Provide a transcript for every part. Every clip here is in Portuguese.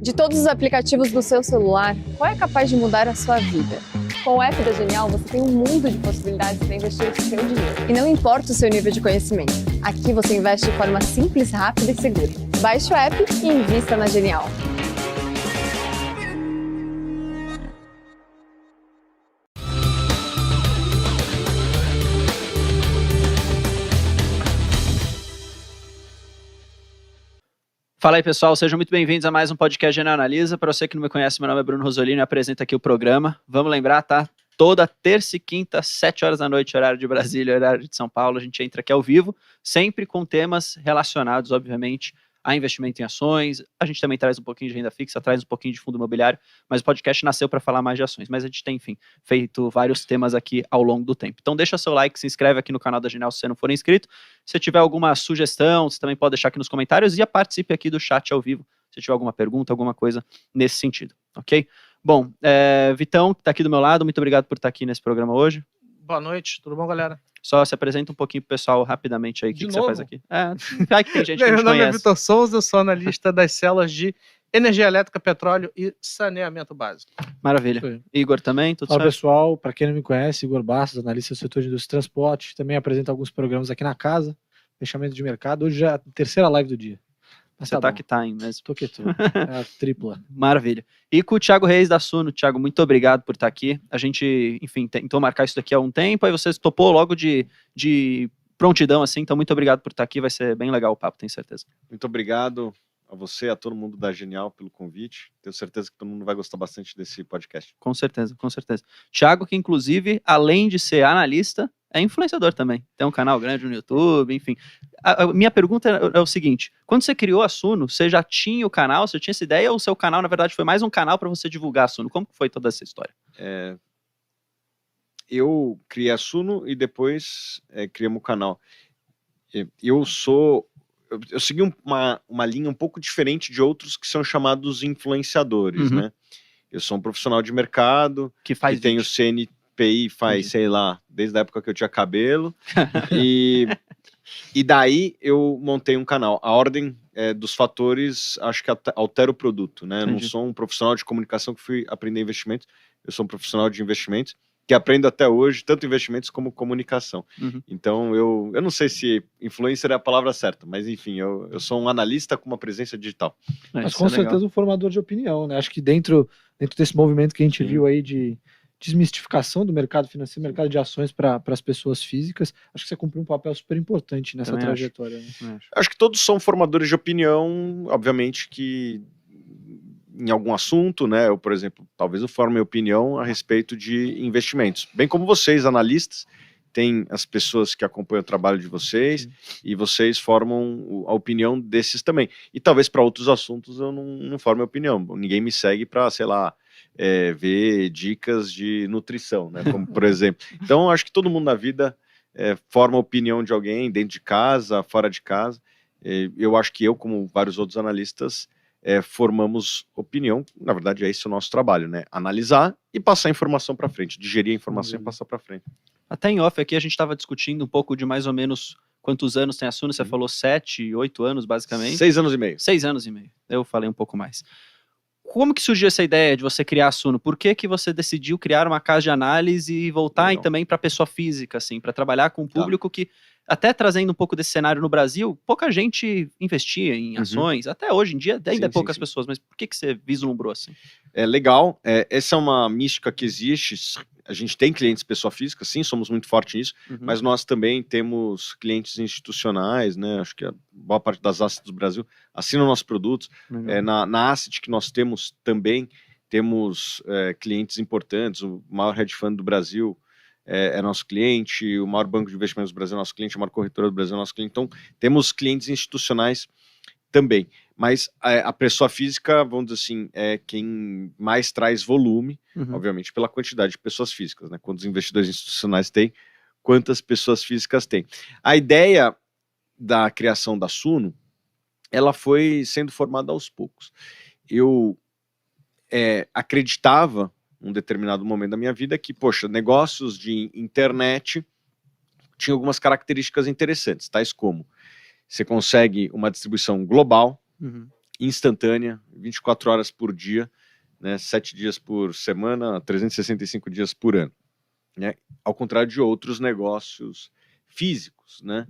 De todos os aplicativos do seu celular, qual é capaz de mudar a sua vida? Com o app da Genial, você tem um mundo de possibilidades para investir o seu dinheiro. E não importa o seu nível de conhecimento, aqui você investe de forma simples, rápida e segura. Baixe o app e invista na Genial. Fala aí, pessoal, sejam muito bem-vindos a mais um podcast Genial Analisa. Para você que não me conhece, meu nome é Bruno Rosolino e apresento aqui o programa. Vamos lembrar, tá? Toda terça e quinta, 7 horas da noite, horário de Brasília, horário de São Paulo, a gente entra aqui ao vivo, sempre com temas relacionados, obviamente, a investimento em ações. A gente também traz um pouquinho de renda fixa, traz um pouquinho de fundo imobiliário, mas o podcast nasceu para falar mais de ações. Mas a gente tem, enfim, feito vários temas aqui ao longo do tempo. Então deixa seu like, se inscreve aqui no canal da Genial se você não for inscrito. Se tiver alguma sugestão, você também pode deixar aqui nos comentários e participe aqui do chat ao vivo, se tiver alguma pergunta, alguma coisa nesse sentido, ok? Bom, Vitão, que está aqui do meu lado, muito obrigado por estar aqui nesse programa hoje. Boa noite, tudo bom, galera? Só se apresenta um pouquinho pro pessoal rapidamente aí, o que você faz aqui. Vai que tem gente que Meu não nome é conhece. Vitor Souza, eu sou analista das células de energia elétrica, petróleo e saneamento básico. Maravilha. Sim. Igor também, tudo Fala certo? pessoal, para quem não me conhece, Igor Bastos, analista do setor de indústria e transporte, também apresento alguns programas aqui na casa, fechamento de mercado, hoje já é a terceira live do dia. Mas Você tá bom. que tá, hein, mesmo. Tô que tô, é a tripla. Maravilha. E com o Thiago Reis da Suno. Thiago, muito obrigado por estar aqui. A gente, enfim, tentou marcar isso daqui há um tempo, aí você topou logo de prontidão, assim, então muito obrigado por estar aqui, vai ser bem legal o papo, tenho certeza. Muito obrigado a você, a todo mundo da Genial pelo convite. Tenho certeza que todo mundo vai gostar bastante desse podcast. Com certeza, com certeza. Thiago, que inclusive, além de ser analista, é influenciador também. Tem um canal grande no YouTube, enfim. A minha pergunta é o seguinte: quando você criou a Suno, você já tinha o canal, você tinha essa ideia, ou o seu canal, na verdade, foi mais um canal para você divulgar a Suno? Como que foi toda essa história? Eu criei a Suno e depois criamos o canal. Eu segui uma linha um pouco diferente de outros que são chamados influenciadores, né? Eu sou um profissional de mercado, Que faz que tem o CNPI faz, sei lá, desde a época que eu tinha cabelo. E daí eu montei um canal. A ordem dos fatores, acho que altera o produto, né? Eu não sou um profissional de comunicação que fui aprender investimentos, eu sou um profissional de investimentos que aprendo até hoje, tanto investimentos como comunicação. Então, eu não sei se influencer é a palavra certa, mas enfim, eu sou um analista com uma presença digital. Mas com certeza um formador de opinião, né? Acho que dentro desse movimento que a gente viu aí de desmistificação do mercado financeiro, mercado de ações para as pessoas físicas, acho que você cumpriu um papel super importante nessa Também trajetória. Né? Acho que todos são formadores de opinião, obviamente que em algum assunto, né? Eu, por exemplo, talvez eu forme opinião a respeito de investimentos. Bem como vocês, analistas, tem as pessoas que acompanham o trabalho de vocês e vocês formam a opinião desses também. E talvez para outros assuntos eu não forme opinião. Ninguém me segue para, sei lá, ver dicas de nutrição, né? Como por exemplo. Então, acho que todo mundo na vida forma a opinião de alguém dentro de casa, fora de casa. Eu acho que eu, como vários outros analistas, formamos opinião. Na verdade, esse é o nosso trabalho, né? Analisar e passar a informação para frente, digerir a informação e passar para frente. Até em off aqui a gente estava discutindo um pouco de mais ou menos quantos anos tem a Suno. Você falou 7, 8 anos, basicamente. 6 anos e meio. 6 anos e meio. Eu falei um pouco mais. Como que surgiu essa ideia de você criar a Suno? Por que que você decidiu criar uma casa de análise e voltar também para pessoa física, assim, para trabalhar com um público que, até trazendo um pouco desse cenário no Brasil, pouca gente investia em ações, até hoje em dia ainda é poucas pessoas, mas por que que você vislumbrou assim? É legal, essa é uma mística que existe. A gente tem clientes pessoa física, sim, somos muito fortes nisso, mas nós também temos clientes institucionais, né? Acho que a boa parte das assets do Brasil assinam nossos produtos. Na asset que nós temos também, temos clientes importantes, o maior hedge fund do Brasil é nosso cliente, o maior banco de investimentos do Brasil é nosso cliente, a maior corretora do Brasil é nosso cliente. Então, temos clientes institucionais também. Mas a pessoa física, vamos dizer assim, é quem mais traz volume, obviamente, pela quantidade de pessoas físicas, né? Quantos investidores institucionais tem, quantas pessoas físicas tem. A ideia da criação da Suno, ela foi sendo formada aos poucos. Eu acreditava, num determinado momento da minha vida, que, poxa, negócios de internet tinham algumas características interessantes, tais como você consegue uma distribuição global instantânea, 24 horas por dia, né, 7 dias por semana, 365 dias por ano, né? Ao contrário de outros negócios físicos, né?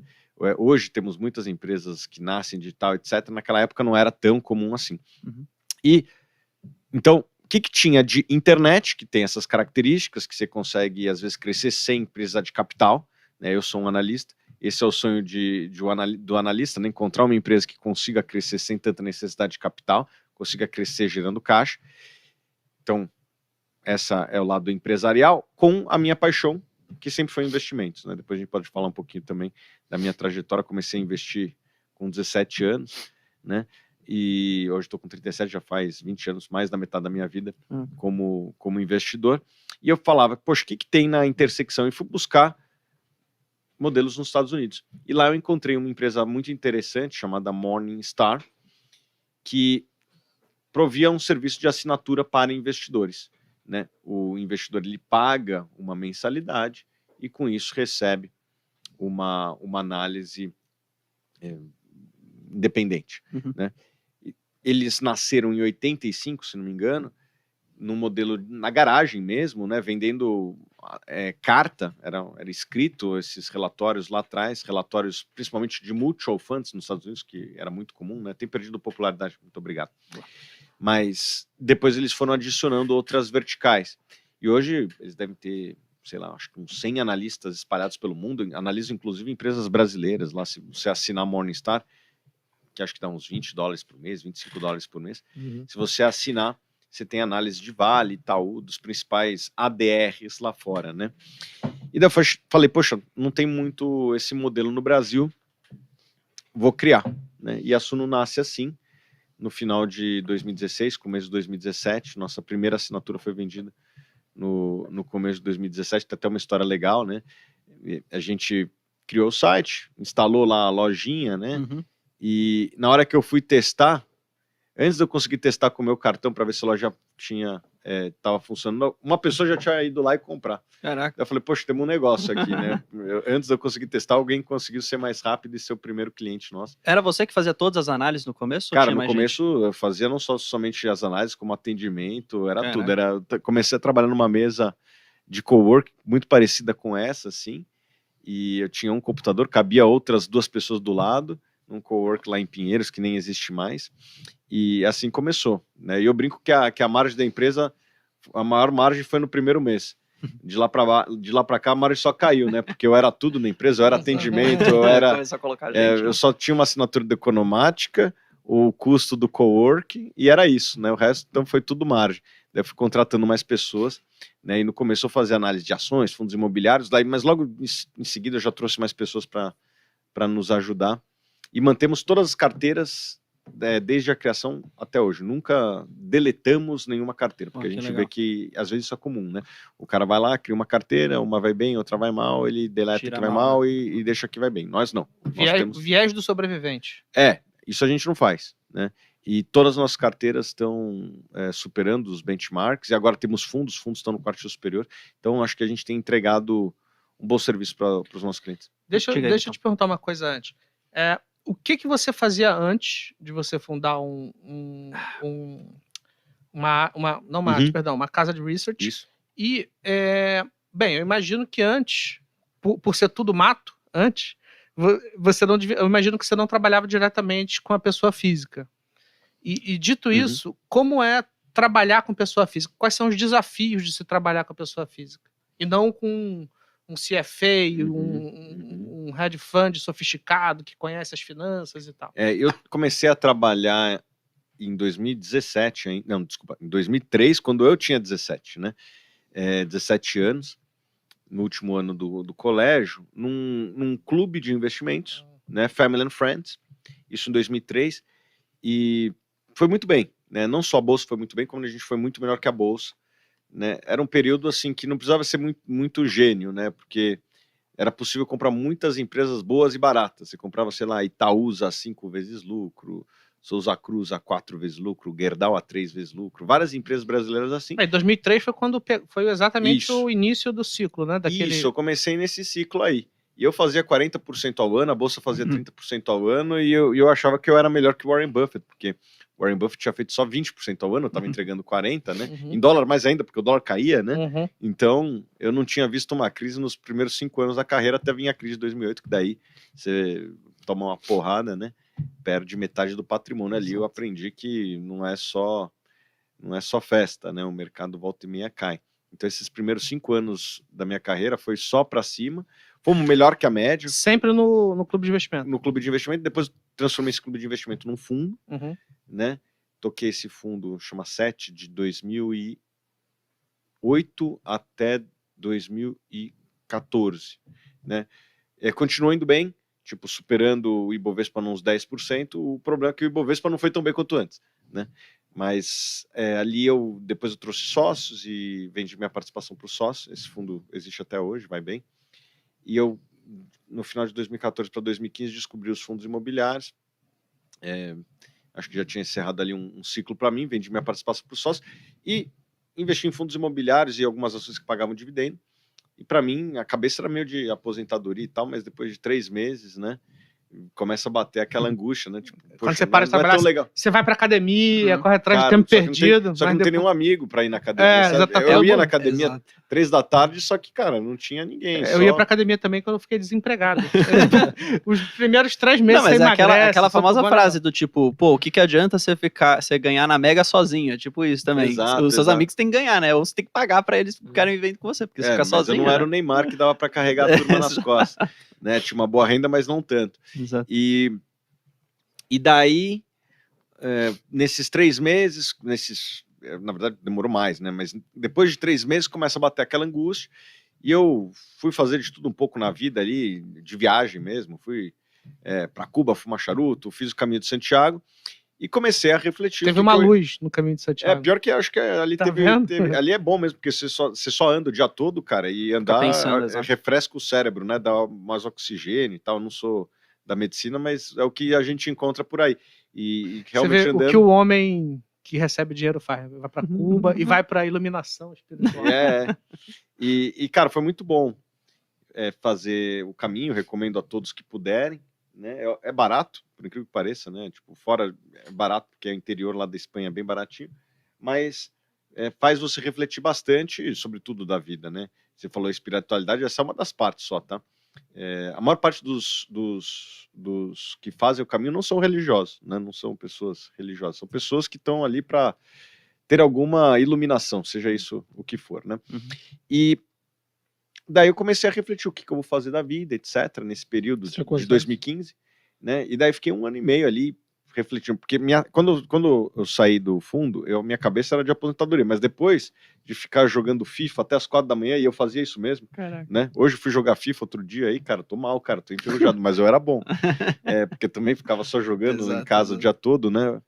Hoje temos muitas empresas que nascem digital, etc. Naquela época não era tão comum assim. E então, o que tinha de internet, que tem essas características, que você consegue, às vezes, crescer sem precisar de capital, né? Eu sou um analista, esse é o sonho do analista, né? Encontrar uma empresa que consiga crescer sem tanta necessidade de capital, consiga crescer gerando caixa. Então, essa é o lado empresarial, com a minha paixão, que sempre foi investimentos, né? Depois a gente pode falar um pouquinho também da minha trajetória. Comecei a investir com 17 anos, né? E hoje estou com 37, já faz 20 anos, mais da metade da minha vida como investidor. E eu falava, poxa, o que tem na intersecção? E fui buscar modelos nos Estados Unidos. E lá eu encontrei uma empresa muito interessante, chamada Morningstar, que provia um serviço de assinatura para investidores, né? O investidor ele paga uma mensalidade e com isso recebe uma análise independente, né? Eles nasceram em 85, se não me engano, num modelo na garagem mesmo, né? Vendendo carta, era escrito esses relatórios lá atrás, relatórios principalmente de mutual funds nos Estados Unidos, que era muito comum, né? Tem perdido popularidade, muito obrigado. Mas depois eles foram adicionando outras verticais. E hoje eles devem ter, sei lá, acho que uns 100 analistas espalhados pelo mundo, analisam inclusive empresas brasileiras lá, se você assinar Morningstar, que acho que dá uns $20 por mês, $25 por mês. Se você assinar, você tem análise de Vale, Itaú, dos principais ADRs lá fora, né? E daí eu falei, poxa, não tem muito esse modelo no Brasil, vou criar, né? E a Suno nasce assim, no final de 2016, começo de 2017, nossa primeira assinatura foi vendida no começo de 2017, tem até uma história legal, né? A gente criou o site, instalou lá a lojinha, né? E na hora que eu fui testar, antes de eu conseguir testar com o meu cartão para ver se a loja estava funcionando, uma pessoa já tinha ido lá e comprar. Caraca. Eu falei, poxa, temos um negócio aqui, né? Antes de eu conseguir testar, alguém conseguiu ser mais rápido e ser o primeiro cliente nosso. Era você que fazia todas as análises no começo? Cara, no começo eu fazia não somente as análises, como atendimento, era tudo. Comecei a trabalhar numa mesa de cowork muito parecida com essa, assim, e eu tinha um computador, cabia outras 2 pessoas do lado, num cowork lá em Pinheiros, que nem existe mais, e assim começou, né? E eu brinco que a margem da empresa, a maior margem foi no primeiro mês. De lá para cá a margem só caiu, né? Porque eu era tudo na empresa, eu era atendimento, eu só tinha uma assinatura de economática, o custo do cowork, e era isso, né? O resto então foi tudo margem. Daí eu fui contratando mais pessoas, né? E no começo eu fazia análise de ações, fundos imobiliários, mas logo em seguida eu já trouxe mais pessoas para nos ajudar. E mantemos todas as carteiras desde a criação até hoje. Nunca deletamos nenhuma carteira, porque a gente vê que às vezes isso é comum, né? O cara vai lá, cria uma carteira, uma vai bem, outra vai mal, ele deleta que vai mal e deixa que vai bem. Nós não. Viés do sobrevivente. Isso a gente não faz, né? E todas as nossas carteiras estão superando os benchmarks, e agora temos fundos estão no quartil superior. Então acho que a gente tem entregado um bom serviço para os nossos clientes. Deixa eu te perguntar uma coisa antes. O que você fazia antes de você fundar uma casa de research? Isso. E, bem, eu imagino que antes, por ser tudo mato, você não devia, eu imagino que você não trabalhava diretamente com a pessoa física. E dito isso, como é trabalhar com pessoa física? Quais são os desafios de se trabalhar com a pessoa física? E não com um CFA, um hedge fund sofisticado que conhece as finanças e tal. Eu comecei a trabalhar em 2017, em 2003, quando eu tinha 17, né? 17 anos, no último ano do colégio, num clube de investimentos, né? Family and Friends, isso em 2003, e foi muito bem, né? Não só a bolsa foi muito bem, como a gente foi muito melhor que a bolsa. Né? Era um período assim que não precisava ser muito gênio, né? Porque era possível comprar muitas empresas boas e baratas. Você comprava, sei lá, Itaúsa a 5 vezes lucro, Souza Cruz a 4 vezes lucro, Gerdau a 3 vezes lucro, várias empresas brasileiras assim. 2003 foi quando foi exatamente o início do ciclo, né? Isso, eu comecei nesse ciclo aí. E eu fazia 40% ao ano, a bolsa fazia 30% ao ano, e eu achava que eu era melhor que o Warren Buffett, porque Warren Buffett tinha feito só 20% ao ano, eu estava entregando 40%, né? Uhum. Em dólar mais ainda, porque o dólar caía, né? Uhum. Então, eu não tinha visto uma crise nos primeiros 5 anos da carreira, até vir a crise de 2008, que daí você toma uma porrada, né? Perde metade do patrimônio ali. Eu aprendi que não é só festa, né? O mercado volta e meia cai. Então, esses primeiros 5 anos da minha carreira foi só para cima. Fomos melhor que a média Sempre no clube de investimento. no clube de investimento. Depois transformei esse clube de investimento num fundo, Uhum. né? Toquei esse fundo, chama SET, de 2008 até 2014, né? Continuou indo bem, tipo, superando o Ibovespa nos 10%. O problema é que o Ibovespa não foi tão bem quanto antes, né? Mas ali depois eu trouxe sócios e vendi minha participação para os sócios. Esse fundo existe até hoje, vai bem. E eu, no final de 2014 para 2015, descobri os fundos imobiliários. Acho que já tinha encerrado ali um ciclo para mim, vendi minha participação para os sócios e investi em fundos imobiliários e algumas ações que pagavam dividendo. E para mim, a cabeça era meio de aposentadoria e tal, mas depois de 3 meses, né, começa a bater aquela angústia, né? Tipo, Quando você para de não é trabalhar, tão legal. você vai pra academia, corre atrás Cara, de tempo só que perdido. Só que mas não tem depois- nenhum amigo para ir na academia, sabe? exatamente. Eu ia na academia Exato. 3 da tarde, só que, cara, não tinha ninguém. Eu ia pra academia também quando eu fiquei desempregado. Os primeiros 3 meses Não, mas você é aquela emagrece, famosa só frase do tipo, pô, o que adianta você ganhar na Mega sozinho? É tipo isso também. Exato, Os seus exato. amigos têm que ganhar, né? Ou você tem que pagar pra eles ficarem vivendo com você, porque você fica mas sozinho. eu não era né? o Neymar que dava para carregar a turma nas costas, né? Tinha uma boa renda, mas não tanto. Exato. E daí, nesses 3 meses, na verdade demorou mais, né? Mas depois de 3 meses começa a bater aquela angústia e eu fui fazer de tudo um pouco na vida ali, de viagem mesmo. Fui para Cuba fumar charuto, fiz o caminho de Santiago e comecei a refletir. Teve uma luz no caminho de Santiago. Pior que acho que ali Tá vendo? ali é bom mesmo, porque você só anda o dia todo, cara, e andar pensando, exato. refresca o cérebro, né? Dá mais oxigênio e tal. Eu não sou da medicina, mas é o que a gente encontra por aí. E Você realmente vê andando. o que o homem que recebe dinheiro faz. Vai pra Cuba e vai pra iluminação espiritual. E, cara, foi muito bom fazer o caminho. Recomendo a todos que puderem, né? É barato, por incrível que pareça, né? Tipo, fora é barato, porque é o interior lá da Espanha é bem baratinho, mas faz você refletir bastante sobre tudo da vida, né? Você falou espiritualidade, essa é uma das partes só, tá? A maior parte dos que fazem o caminho não são religiosos, né? Não são pessoas religiosas, são pessoas que estão ali para ter alguma iluminação, seja isso o que for, né? Uhum. E daí eu comecei a refletir o que eu vou fazer da vida, etc., nesse período de 2015, né? E daí fiquei 1 ano e meio ali refletindo, porque quando eu saí do fundo, minha cabeça era de aposentadoria, mas depois de ficar jogando FIFA até as 4 da manhã, e eu fazia isso mesmo, né? Hoje eu fui jogar FIFA outro dia aí, cara, tô mal, cara, tô enferrujado, mas eu era bom, porque também ficava só jogando em casa o dia todo, né?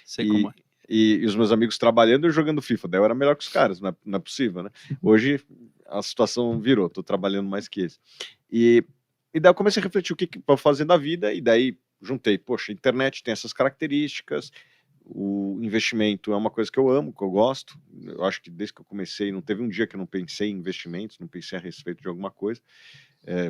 Sei como é. E os meus amigos trabalhando e eu jogando FIFA, daí eu era melhor que os caras, não é possível, né? Hoje a situação virou, tô trabalhando mais que eles. E daí eu comecei a refletir o que eu vou fazer da vida, e daí juntei, poxa, a internet tem essas características, o investimento é uma coisa que eu amo, que eu gosto. Eu acho que desde que eu comecei, não teve um dia que eu não pensei em investimentos, não pensei a respeito de alguma coisa.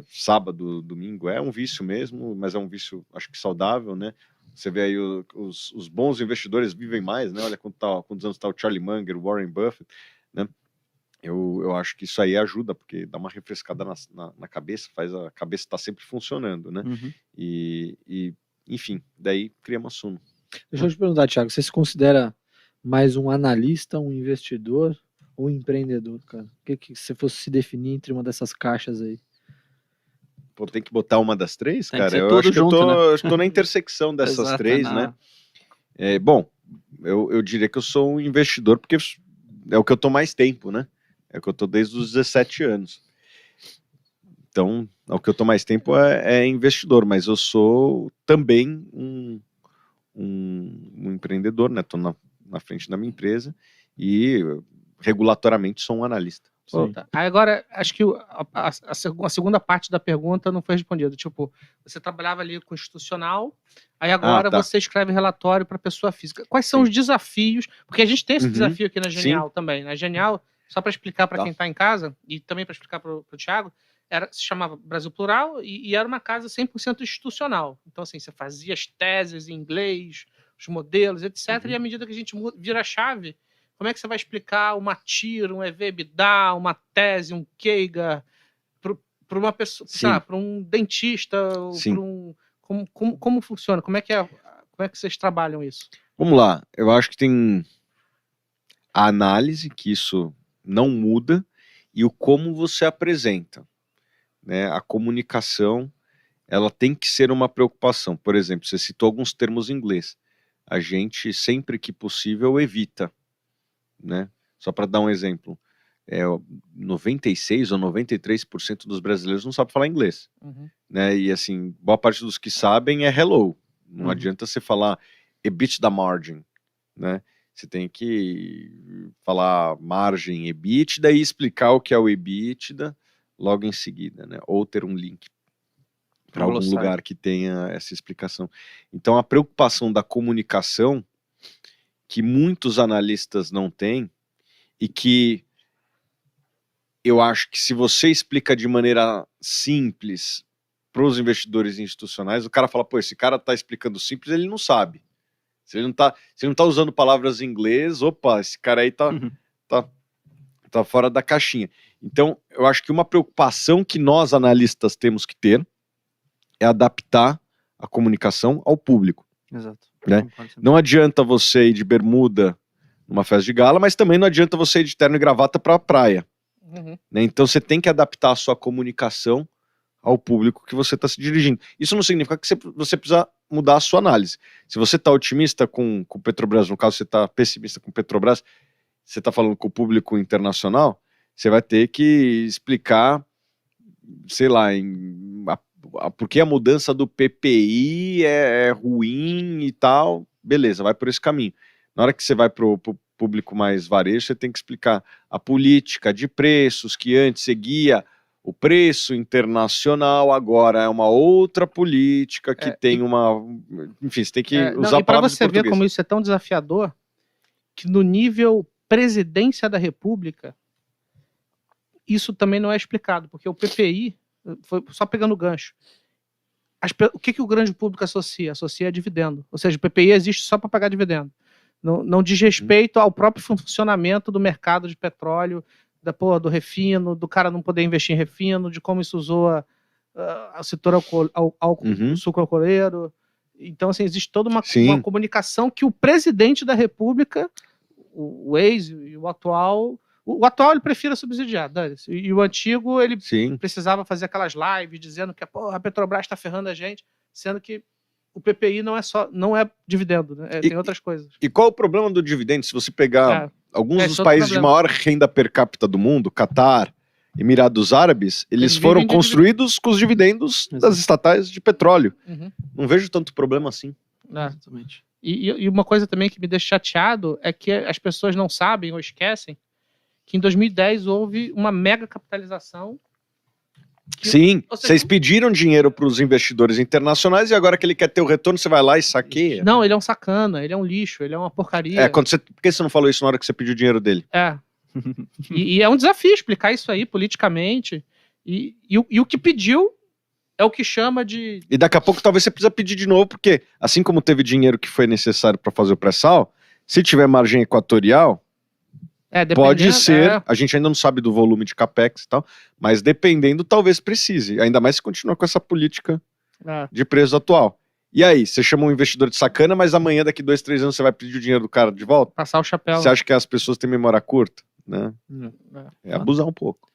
Sábado, domingo, é um vício mesmo, mas é um vício, acho que saudável, né? Você vê aí os bons investidores vivem mais, né? Olha quantos anos está o Charlie Munger, o Warren Buffett, né? Eu acho que isso aí ajuda, porque dá uma refrescada na cabeça, faz a cabeça estar sempre funcionando, né? Uhum. E enfim, daí criamos assunto. Deixa eu te perguntar, Thiago, você se considera mais um analista, um investidor ou um empreendedor, cara? O que você fosse se definir entre uma dessas caixas aí? Pô, tem que botar uma das 3, Tem que cara? ser Eu tudo acho que junto, eu tô na intersecção dessas Exato, 3, né? Bom, eu diria que eu sou um investidor porque é o que eu tô mais tempo, né? É o que eu tô desde os 17 anos. Então, o que eu tô mais tempo é investidor, mas eu sou também um empreendedor, né? Tô na frente da minha empresa e regulatoriamente sou um analista. Tá. Aí agora, acho que a segunda parte da pergunta não foi respondida. Tipo, você trabalhava ali com institucional, aí agora tá. você escreve relatório para pessoa física. Quais são os desafios? Porque a gente tem esse desafio aqui na Genial também. Na Genial, só para explicar para quem está em casa, e também para explicar para o Thiago, se chamava Brasil Plural e era uma casa 100% institucional. Então, assim, você fazia as teses em inglês, os modelos, etc. E à medida que a gente vira a chave, como é que você vai explicar uma TIR, um EV/EBITDA, uma tese, um Keiger para uma pessoa, para um dentista, para um, como funciona? Como é que vocês trabalham isso? Vamos lá, eu acho que tem a análise, que isso não muda, e o como você apresenta, né? A comunicação, ela tem que ser uma preocupação. Por exemplo, você citou alguns termos em inglês. A gente, sempre que possível, evita, né? Só para dar um exemplo, 96 ou 93% dos brasileiros não sabem falar inglês, né? E assim, boa parte dos que sabem é hello. Não adianta você falar EBITDA margin, né? Você tem que falar margem EBITDA e explicar o que é o EBITDA logo em seguida, né? Ou ter um link para algum lugar que tenha essa explicação. Então, a preocupação da comunicação, que muitos analistas não têm, e que eu acho que se você explica de maneira simples para os investidores institucionais, o cara fala, pô, esse cara está explicando simples, ele não sabe. Se ele não tá usando palavras em inglês, opa, esse cara aí tá fora da caixinha. Então, eu acho que uma preocupação que nós analistas temos que ter é adaptar a comunicação ao público. Exato. Né? Não adianta você ir de bermuda numa festa de gala, mas também não adianta você ir de terno e gravata para a praia. Né? Então, você tem que adaptar a sua comunicação ao público que você está se dirigindo. Isso não significa que você precisa mudar a sua análise. Se você está otimista com o Petrobras, no caso você está pessimista com o Petrobras, você está falando com o público internacional, você vai ter que explicar, sei lá, por que a mudança do PPI é ruim e tal. Beleza, vai por esse caminho. Na hora que você vai para o público mais varejo, você tem que explicar a política de preços que antes seguia o preço internacional, agora é uma outra política que tem uma... Enfim, você tem que usar palavras para você ver português. como isso é tão desafiador, que no nível presidência da República, isso também não é explicado, porque o PPI, só pegando o gancho, o que o grande público associa? Associa a dividendo. Ou seja, o PPI existe só para pagar dividendo. Não diz respeito ao próprio funcionamento do mercado de petróleo, do refino, do cara não poder investir em refino, de como isso usou o setor suco alcooleiro. Então, assim, existe toda uma comunicação que o presidente da República, o ex e o atual ele prefere subsidiar, dane-se. E o antigo, ele precisava fazer aquelas lives dizendo que a Petrobras está ferrando a gente, sendo que o PPI não é dividendo, né? Tem outras coisas. E qual o problema do dividendo? Se você pegar alguns dos países de maior renda per capita do mundo, Catar, Emirados Árabes, eles foram construídos com os dividendos das estatais de petróleo. Não vejo tanto problema assim. Exatamente. E uma coisa também que me deixa chateado é que as pessoas não sabem ou esquecem que em 2010 houve uma mega capitalização. Sim, vocês pediram dinheiro para os investidores internacionais e agora que ele quer ter o retorno, você vai lá e saqueia? Não, ele é um sacana, ele é um lixo, ele é uma porcaria. Por que você não falou isso na hora que você pediu o dinheiro dele? E é um desafio explicar isso aí politicamente. E o que pediu é o que chama de... E daqui a pouco talvez você precisa pedir de novo, porque assim como teve dinheiro que foi necessário para fazer o pré-sal, se tiver margem equatorial... Pode ser, a gente ainda não sabe do volume de capex e tal, mas dependendo, talvez precise, ainda mais se continuar com essa política de preço atual. E aí, você chama um investidor de sacana, mas amanhã, daqui 2, 3 anos, você vai pedir o dinheiro do cara de volta? Passar o chapéu. Você acha que as pessoas têm memória curta? Né? É abusar um pouco.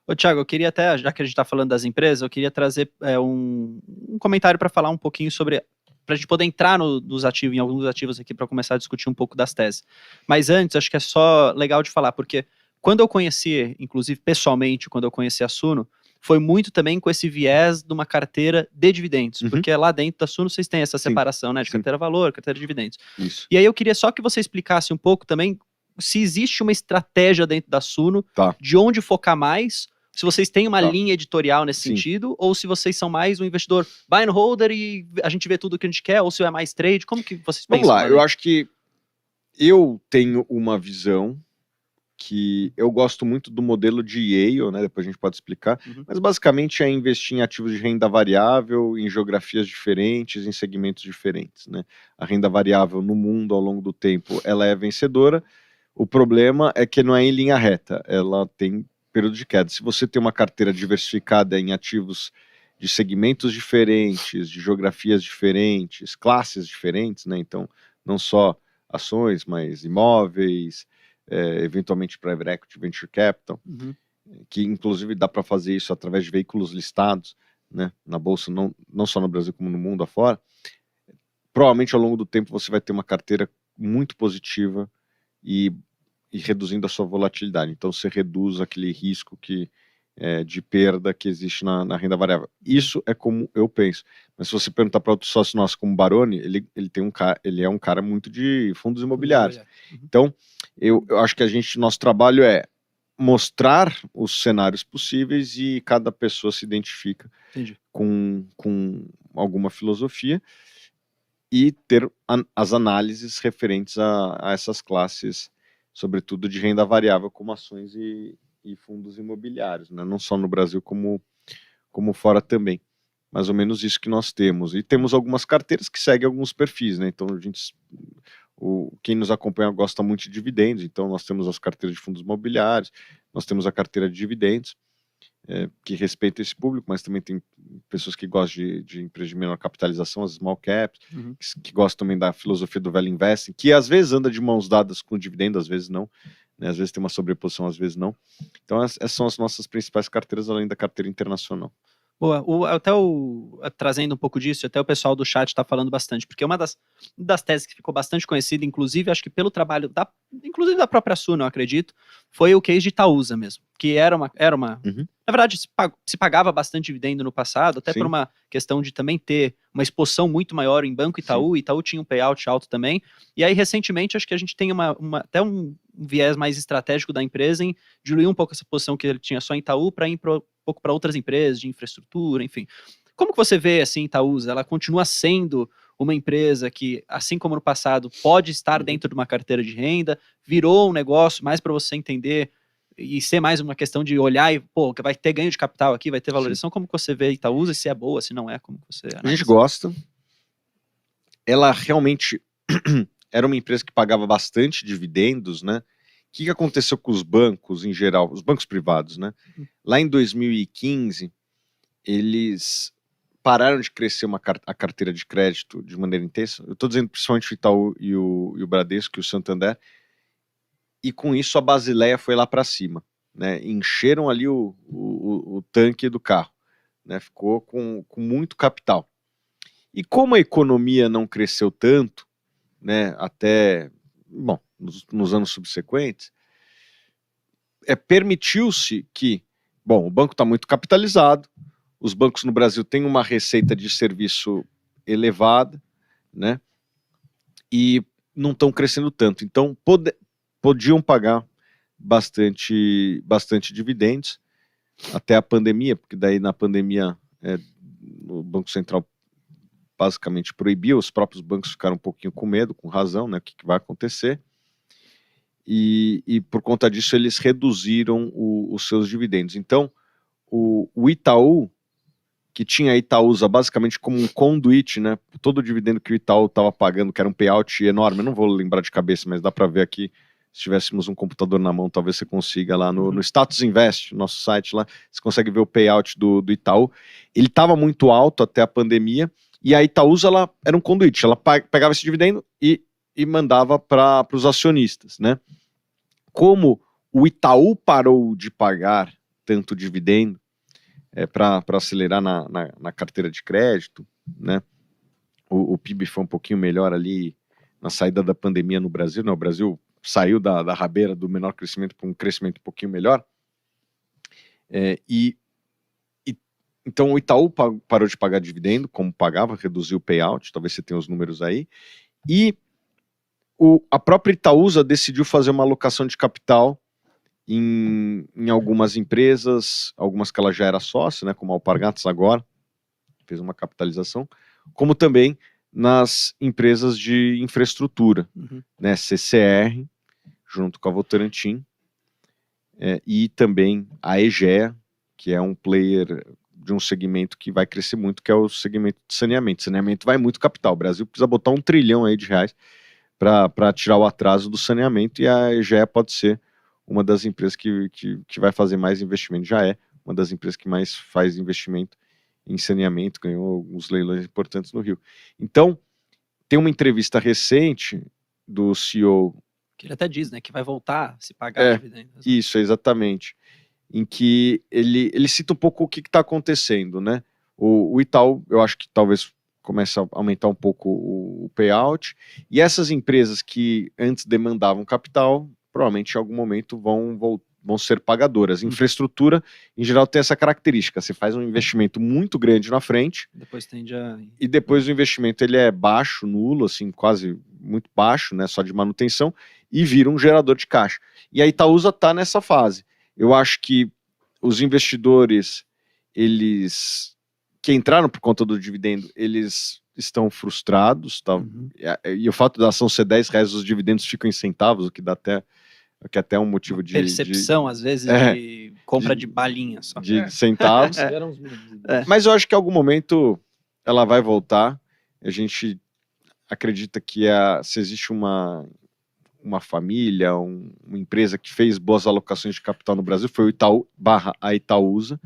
Ô, Thiago, eu queria até, já que a gente está falando das empresas, eu queria trazer um comentário para falar um pouquinho sobre... para a gente poder entrar em alguns ativos aqui para começar a discutir um pouco das teses. Mas antes, acho que é só legal de falar, porque quando eu conheci, inclusive pessoalmente, quando eu conheci a Suno, foi muito também com esse viés de uma carteira de dividendos, porque lá dentro da Suno vocês têm essa separação, né, de carteira valor, carteira de dividendos. Isso. E aí eu queria só que você explicasse um pouco também se existe uma estratégia dentro da Suno, de onde focar mais, se vocês têm uma linha editorial nesse sentido, ou se vocês são mais um investidor buy and holder e a gente vê tudo o que a gente quer, ou se é mais trade, como que vocês pensam? Vamos lá, eu acho que eu tenho uma visão que eu gosto muito do modelo de Yale, né? Depois a gente pode explicar, mas basicamente é investir em ativos de renda variável, em geografias diferentes, em segmentos diferentes, né? A renda variável no mundo, ao longo do tempo, ela é vencedora. O problema é que não é em linha reta, ela tem período de queda. Se você tem uma carteira diversificada em ativos de segmentos diferentes, de geografias diferentes, classes diferentes, né? Então, não só ações, mas imóveis, eventualmente private equity, venture capital, que inclusive dá para fazer isso através de veículos listados, né, na bolsa, não só no Brasil como no mundo afora. Provavelmente ao longo do tempo você vai ter uma carteira muito positiva e reduzindo a sua volatilidade. Então você reduz aquele risco de perda que existe na renda variável. Isso é como eu penso. Mas se você perguntar para outro sócio nosso como Baroni, ele é um cara muito de fundos imobiliários. Então, eu acho que nosso trabalho é mostrar os cenários possíveis e cada pessoa se identifica com alguma filosofia e ter as análises referentes a essas classes, sobretudo de renda variável, como ações e fundos imobiliários, né? Não só no Brasil como fora também. Mais ou menos isso que nós temos. E temos algumas carteiras que seguem alguns perfis, né? Então quem nos acompanha gosta muito de dividendos, então nós temos as carteiras de fundos imobiliários, nós temos a carteira de dividendos, que respeita esse público, mas também tem pessoas que gostam de empresas de menor capitalização, as small caps, que gostam também da filosofia do value investing, que às vezes anda de mãos dadas com o dividendo, às vezes não, né? Às vezes tem uma sobreposição, às vezes não. Então essas são as nossas principais carteiras, além da carteira internacional. Boa, trazendo um pouco disso, até o pessoal do chat está falando bastante, porque uma das teses que ficou bastante conhecida, inclusive, acho que pelo trabalho inclusive da própria Suno, eu acredito, foi o case de Itaúsa mesmo, que era uma na verdade, se pagava bastante dividendo no passado, até por uma questão de também ter uma exposição muito maior em Banco Itaú. Itaú tinha um payout alto também, e aí recentemente acho que a gente tem até um viés mais estratégico da empresa em diluir um pouco essa posição que ele tinha só em Itaú para ir um pouco para outras empresas de infraestrutura, enfim. Como que você vê assim Itaúsa? Ela continua sendo uma empresa que, assim como no passado, pode estar dentro de uma carteira de renda, virou um negócio mais para você entender e ser mais uma questão de olhar e, vai ter ganho de capital aqui, vai ter valorização. Como que você vê Itaúsa, se é boa, se não é, como que você analisa? A gente gosta. Ela realmente era uma empresa que pagava bastante dividendos, né? O que aconteceu com os bancos em geral, os bancos privados, né? Lá em 2015, eles pararam de crescer a carteira de crédito de maneira intensa. Eu estou dizendo principalmente o Itaú e o Bradesco e o Santander. E com isso a Basileia foi lá para cima, né? Encheram ali o tanque do carro, né? Ficou com muito capital. E como a economia não cresceu tanto, né? Até, nos anos subsequentes, permitiu-se que, o banco está muito capitalizado, os bancos no Brasil têm uma receita de serviço elevada, né? E não estão crescendo tanto. Então, podiam pagar bastante dividendos até a pandemia, porque daí na pandemia o Banco Central basicamente proibiu, os próprios bancos ficaram um pouquinho com medo, com razão, né, o que vai acontecer, e por conta disso eles reduziram os seus dividendos. Então o Itaú, que tinha a Itaúsa basicamente como um conduíte, né, todo o dividendo que o Itaú estava pagando, que era um payout enorme, eu não vou lembrar de cabeça, mas dá para ver aqui. Se tivéssemos um computador na mão, talvez você consiga lá no Status Invest, nosso site lá, você consegue ver o payout do Itaú. Ele estava muito alto até a pandemia, e a Itaúsa ela era um conduíte, ela pegava esse dividendo e mandava para os acionistas, né? Como o Itaú parou de pagar tanto dividendo para acelerar na carteira de crédito, né? O PIB foi um pouquinho melhor ali na saída da pandemia no Brasil, né? O Brasil saiu da rabeira do menor crescimento para um crescimento um pouquinho melhor. Então o Itaú parou de pagar dividendo, como pagava, reduziu o payout, talvez você tenha os números aí, e a própria Itaúsa decidiu fazer uma alocação de capital em algumas empresas, algumas que ela já era sócia, né, como a Alpargatas agora, fez uma capitalização, como também nas empresas de infraestrutura, né, CCR, junto com a Votorantim, e também a Egea, que é um player de um segmento que vai crescer muito, que é o segmento de saneamento. Saneamento vai muito capital. O Brasil precisa botar R$1 trilhão aí de reais para tirar o atraso do saneamento, e a Egea pode ser uma das empresas que vai fazer mais investimento. Já é uma das empresas que mais faz investimento em saneamento, ganhou alguns leilões importantes no Rio. Então, tem uma entrevista recente do CEO... Que ele até diz, né, que vai voltar a se pagar dividendos. Isso, exatamente. Em que ele cita um pouco o que está acontecendo, né? O Itaú, eu acho que talvez comece a aumentar um pouco o payout, e essas empresas que antes demandavam capital, provavelmente em algum momento vão ser pagadoras. Infraestrutura, em geral, tem essa característica, você faz um investimento muito grande na frente, Depois tende a... e depois o investimento ele é baixo, nulo, assim, quase muito baixo, né, só de manutenção, e vira um gerador de caixa. E a Itaúsa está nessa fase. Eu acho que os investidores, eles que entraram por conta do dividendo, eles estão frustrados, tá? E o fato da ação ser R$10, os dividendos ficam em centavos, o que dá até um motivo de percepção, às vezes, de compra de balinha só. De centavos. Mas eu acho que em algum momento ela vai voltar. A gente acredita que se existe uma família, uma empresa que fez boas alocações de capital no Brasil, foi o Itaú / a Itaúsa,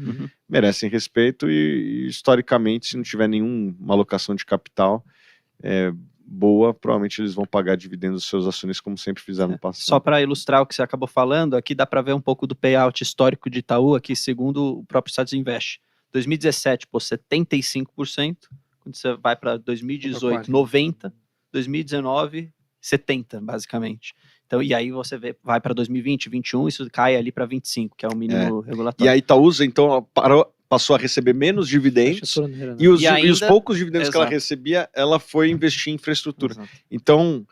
merecem respeito e historicamente, se não tiver nenhuma alocação de capital boa, provavelmente eles vão pagar dividendos dos seus acionistas como sempre fizeram no passado. Só para ilustrar o que você acabou falando, aqui dá para ver um pouco do payout histórico de Itaú, aqui segundo o próprio Status Invest. 2017, 75%, quando você vai para 2018, 90%, 2019, 70%, basicamente. Então, e aí você vai para 2020, 2021, isso cai ali para 25%, que é o mínimo regulatório. E a Itaúsa, então, passou a receber menos dividendos, e os poucos dividendos que ela recebia, ela foi investir em infraestrutura. Exato. Então,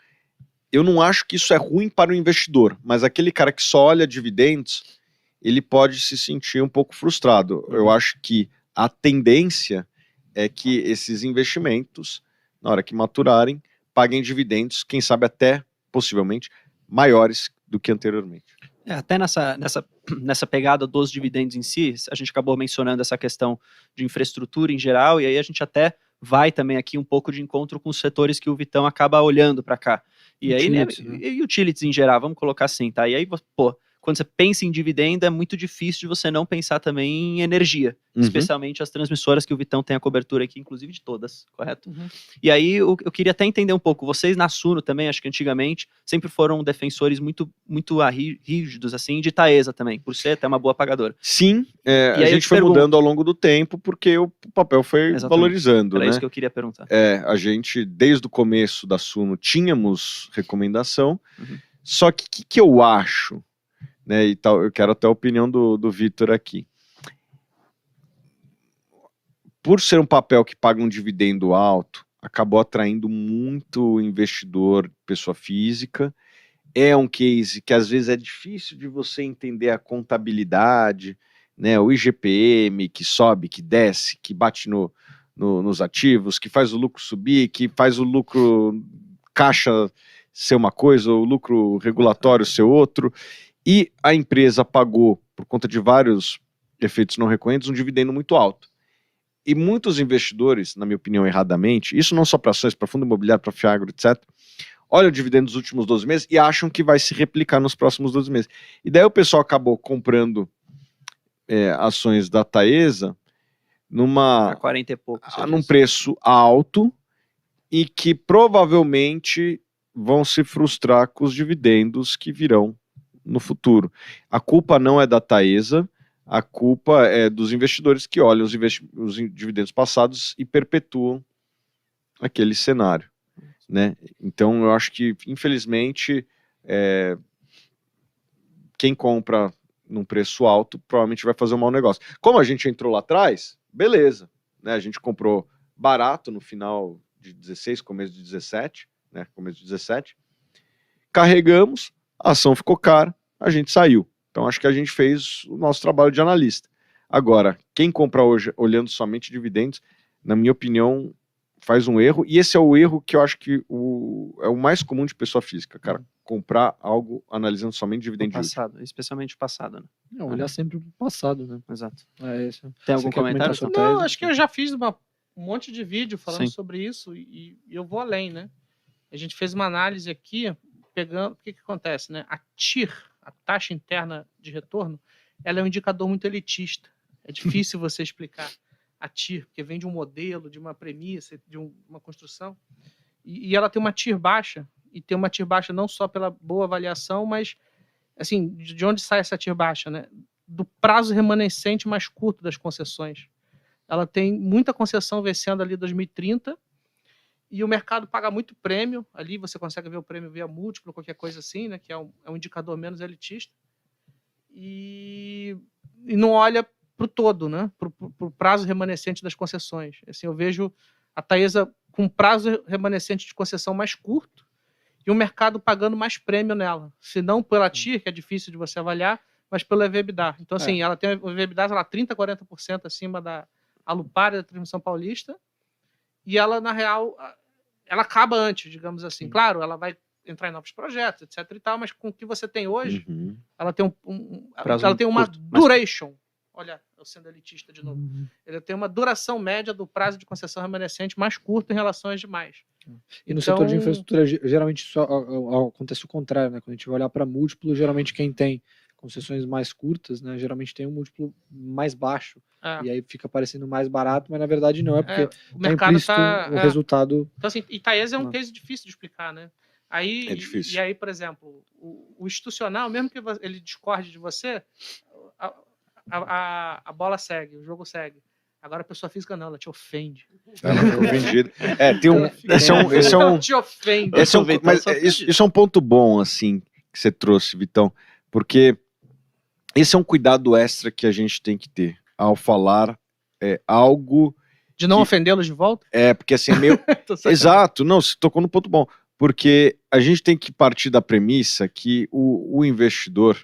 eu não acho que isso é ruim para o investidor, mas aquele cara que só olha dividendos, ele pode se sentir um pouco frustrado. Eu acho que a tendência é que esses investimentos, na hora que maturarem, paguem dividendos, quem sabe até, possivelmente, maiores do que anteriormente. Até nessa pegada dos dividendos em si, a gente acabou mencionando essa questão de infraestrutura em geral, e aí a gente até vai também aqui um pouco de encontro com os setores que o Vitão acaba olhando para cá. E utilities, aí, e utilities em geral, vamos colocar assim, tá? E aí, pô, quando você pensa em dividendo, é muito difícil de você não pensar também em energia, especialmente as transmissoras que o Vitão tem a cobertura aqui, inclusive de todas, correto? E aí eu queria até entender um pouco, vocês na Suno também, acho que antigamente, sempre foram defensores muito rígidos, assim, de Taesa também, por ser até uma boa pagadora. Sim, a gente foi mudando ao longo do tempo, porque o papel foi valorizando, Era né? isso que eu queria perguntar. A gente, desde o começo da Suno, tínhamos recomendação, só que o que eu acho, né, e tal, eu quero até a opinião do Vitor aqui. Por ser um papel que paga um dividendo alto, acabou atraindo muito investidor, pessoa física. É um case que às vezes é difícil de você entender a contabilidade, né, o IGPM que sobe, que desce, que bate nos ativos, que faz o lucro subir, que faz o lucro caixa ser uma coisa, o lucro regulatório ser outro. E a empresa pagou, por conta de vários efeitos não recorrentes, um dividendo muito alto. E muitos investidores, na minha opinião erradamente, isso não só para ações, para fundo imobiliário, para Fiagro, etc., olham o dividendo dos últimos 12 meses e acham que vai se replicar nos próximos 12 meses. E daí o pessoal acabou comprando ações da Taesa A 40 e pouco. Num preço alto e que provavelmente vão se frustrar com os dividendos que virão no futuro. A culpa não é da Taesa, a culpa é dos investidores que olham os dividendos passados e perpetuam aquele cenário, né? Então eu acho que, infelizmente, quem compra num preço alto provavelmente vai fazer um mau negócio. Como a gente entrou lá atrás, beleza, né? A gente comprou barato no final de 16, começo de 17, né? Começo de 17, carregamos, a ação ficou cara, a gente saiu. Então acho que a gente fez o nosso trabalho de analista. Agora, quem compra hoje olhando somente dividendos, na minha opinião, faz um erro, e esse é o erro que eu acho que é o mais comum de pessoa física, cara. Comprar algo analisando somente dividend yield. Passado, especialmente o passado, né? Não, olhar sempre pro passado, né? Exato. Isso. Tem Você algum quer comentário? comentar sua Não, tese? acho que eu já fiz um monte de vídeo falando Sim. sobre isso e eu vou além, né? A gente fez uma análise aqui, pegando... O que acontece, né? A TIR, a taxa interna de retorno, ela é um indicador muito elitista. É difícil você explicar a TIR, porque vem de um modelo, de uma premissa, de uma construção. E ela tem uma TIR baixa, e tem uma TIR baixa não só pela boa avaliação, mas, assim, de onde sai essa TIR baixa, né? Do prazo remanescente mais curto das concessões. Ela tem muita concessão vencendo ali 2030, e o mercado paga muito prêmio, ali você consegue ver o prêmio via múltiplo, qualquer coisa assim, né? Que é um indicador menos elitista. E não olha para o todo, né? Para o prazo remanescente das concessões. Assim, eu vejo a Taesa com prazo remanescente de concessão mais curto e o mercado pagando mais prêmio nela. Se não pela TIR, que é difícil de você avaliar, mas pelo EV/EBITDA. Então, assim, ela tem o EV/EBITDA, sei lá, 30%, 40% acima da Alupar e da Transmissão Paulista, e ela, na real, ela acaba antes, digamos assim. Claro, ela vai entrar em novos projetos, etc e tal, mas com o que você tem hoje, ela tem ela tem uma curto, duration. Olha, eu sendo elitista de novo. Ela tem uma duração média do prazo de concessão remanescente mais curto em relação às demais. E no setor de infraestrutura, geralmente só acontece o contrário, né? Quando a gente vai olhar para múltiplo, geralmente quem tem concessões mais curtas, né? Geralmente tem um múltiplo mais baixo. E aí fica parecendo mais barato, mas na verdade não, é porque o mercado o resultado... Então, assim, e Taesa é um case difícil de explicar, né? Aí, é difícil. E aí, por exemplo, o institucional, mesmo que ele discorde de você, a bola segue, o jogo segue. Agora a pessoa física não, ela te ofende. Ela ficou vendida. Tem um. Esse é um. Te ofende. Mas isso é um ponto bom, assim, que você trouxe, Vitão, porque esse é um cuidado extra que a gente tem que ter ao falar algo. De não ofendê-los de volta? Porque assim, é meio. Exato, não, você tocou no ponto bom. Porque a gente tem que partir da premissa que o investidor,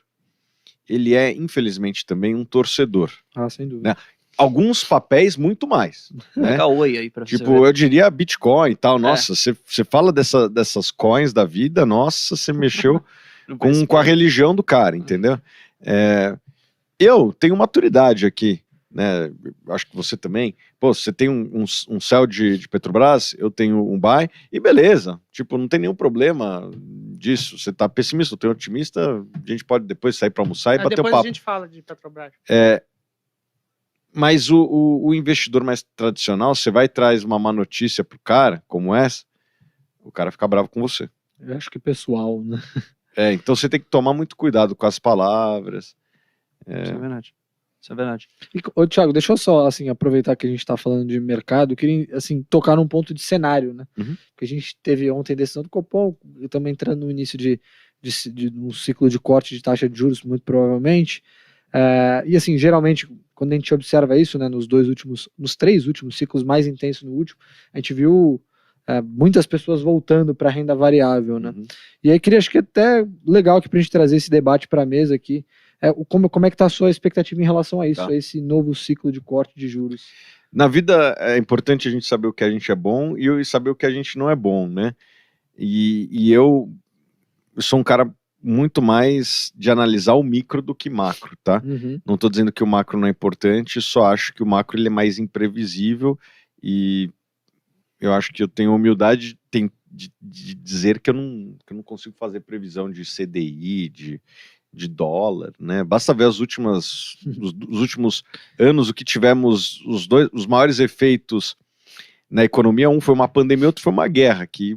ele é, infelizmente, também um torcedor. Sem dúvida. Né? Alguns papéis, muito mais. Né? Oi aí pra tipo, eu diria Bitcoin e tal. Nossa, você fala dessas coins da vida, nossa, você mexeu com a religião do cara, entendeu? Eu tenho maturidade aqui, né? Acho que você também. Pô, você tem um céu de Petrobras, eu tenho um buy, e beleza. Tipo, não tem nenhum problema disso. Você tá pessimista, eu tenho otimista, a gente pode depois sair para almoçar e bater o papo. Depois a gente fala de Petrobras. Mas o investidor mais tradicional, você vai e traz uma má notícia pro cara, como essa, o cara fica bravo com você. Eu acho que pessoal, né? Então você tem que tomar muito cuidado com as palavras. Isso é verdade. Isso é verdade. Ô, Thiago, deixa eu só, assim, aproveitar que a gente tá falando de mercado, eu queria, assim, tocar num ponto de cenário, né? Porque a gente teve ontem decisão do Copom, estamos entrando no início de um ciclo de corte de taxa de juros, muito provavelmente. E assim, geralmente, quando a gente observa isso, né, nos 3 últimos ciclos mais intensos no último, a gente viu muitas pessoas voltando para a renda variável, né? E aí acho que é até legal aqui para a gente trazer esse debate para a mesa aqui, como é que está a sua expectativa em relação a isso, a esse novo ciclo de corte de juros? Na vida é importante a gente saber o que a gente é bom e saber o que a gente não é bom, né? E eu sou um cara muito mais de analisar o micro do que macro, tá? Não estou dizendo que o macro não é importante, só acho que o macro ele é mais imprevisível e eu acho que eu tenho a humildade de dizer que eu não consigo fazer previsão de CDI, de dólar, né? Basta ver os últimos anos, o que tivemos, os maiores efeitos na economia, um foi uma pandemia, outro foi uma guerra, que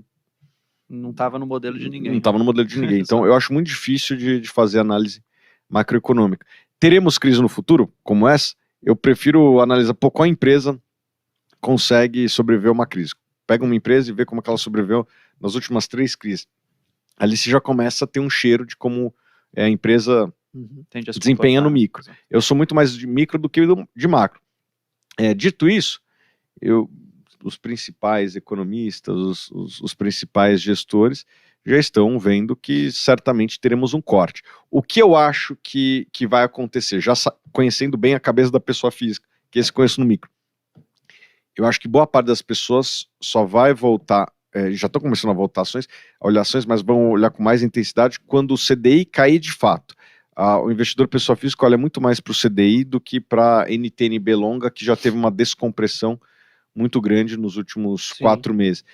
não estava no modelo de ninguém. Não estava no modelo de ninguém. Então, eu acho muito difícil de fazer análise macroeconômica. Teremos crise no futuro, como essa? Eu prefiro analisar qual empresa consegue sobreviver a uma crise. Pega uma empresa e vê como é que ela sobreviveu nas últimas 3 crises. Ali você já começa a ter um cheiro de como a empresa desempenha no micro. Eu sou muito mais de micro do que de macro. Dito isso, os principais economistas, os principais gestores já estão vendo que certamente teremos um corte. O que eu acho que vai acontecer, já conhecendo bem a cabeça da pessoa física, que esse conheço no micro, eu acho que boa parte das pessoas só vai voltar, já estão começando a voltar a olhar ações, mas vão olhar com mais intensidade quando o CDI cair de fato. O investidor pessoa física olha muito mais para o CDI do que para a NTNB longa, que já teve uma descompressão muito grande nos últimos 4 meses.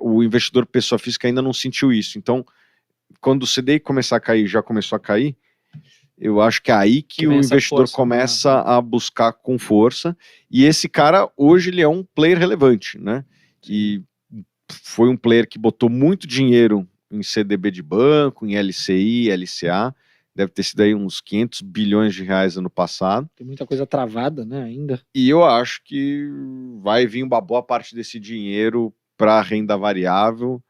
O investidor pessoa física ainda não sentiu isso. Então, quando o CDI começar a cair, já começou a cair, eu acho que é aí que o investidor começa a buscar com força. E esse cara, hoje, ele é um player relevante, né? E foi um player que botou muito dinheiro em CDB de banco, em LCI, LCA. Deve ter sido aí uns 500 bilhões de reais ano passado. Tem muita coisa travada, né, ainda. E eu acho que vai vir uma boa parte desse dinheiro para renda variável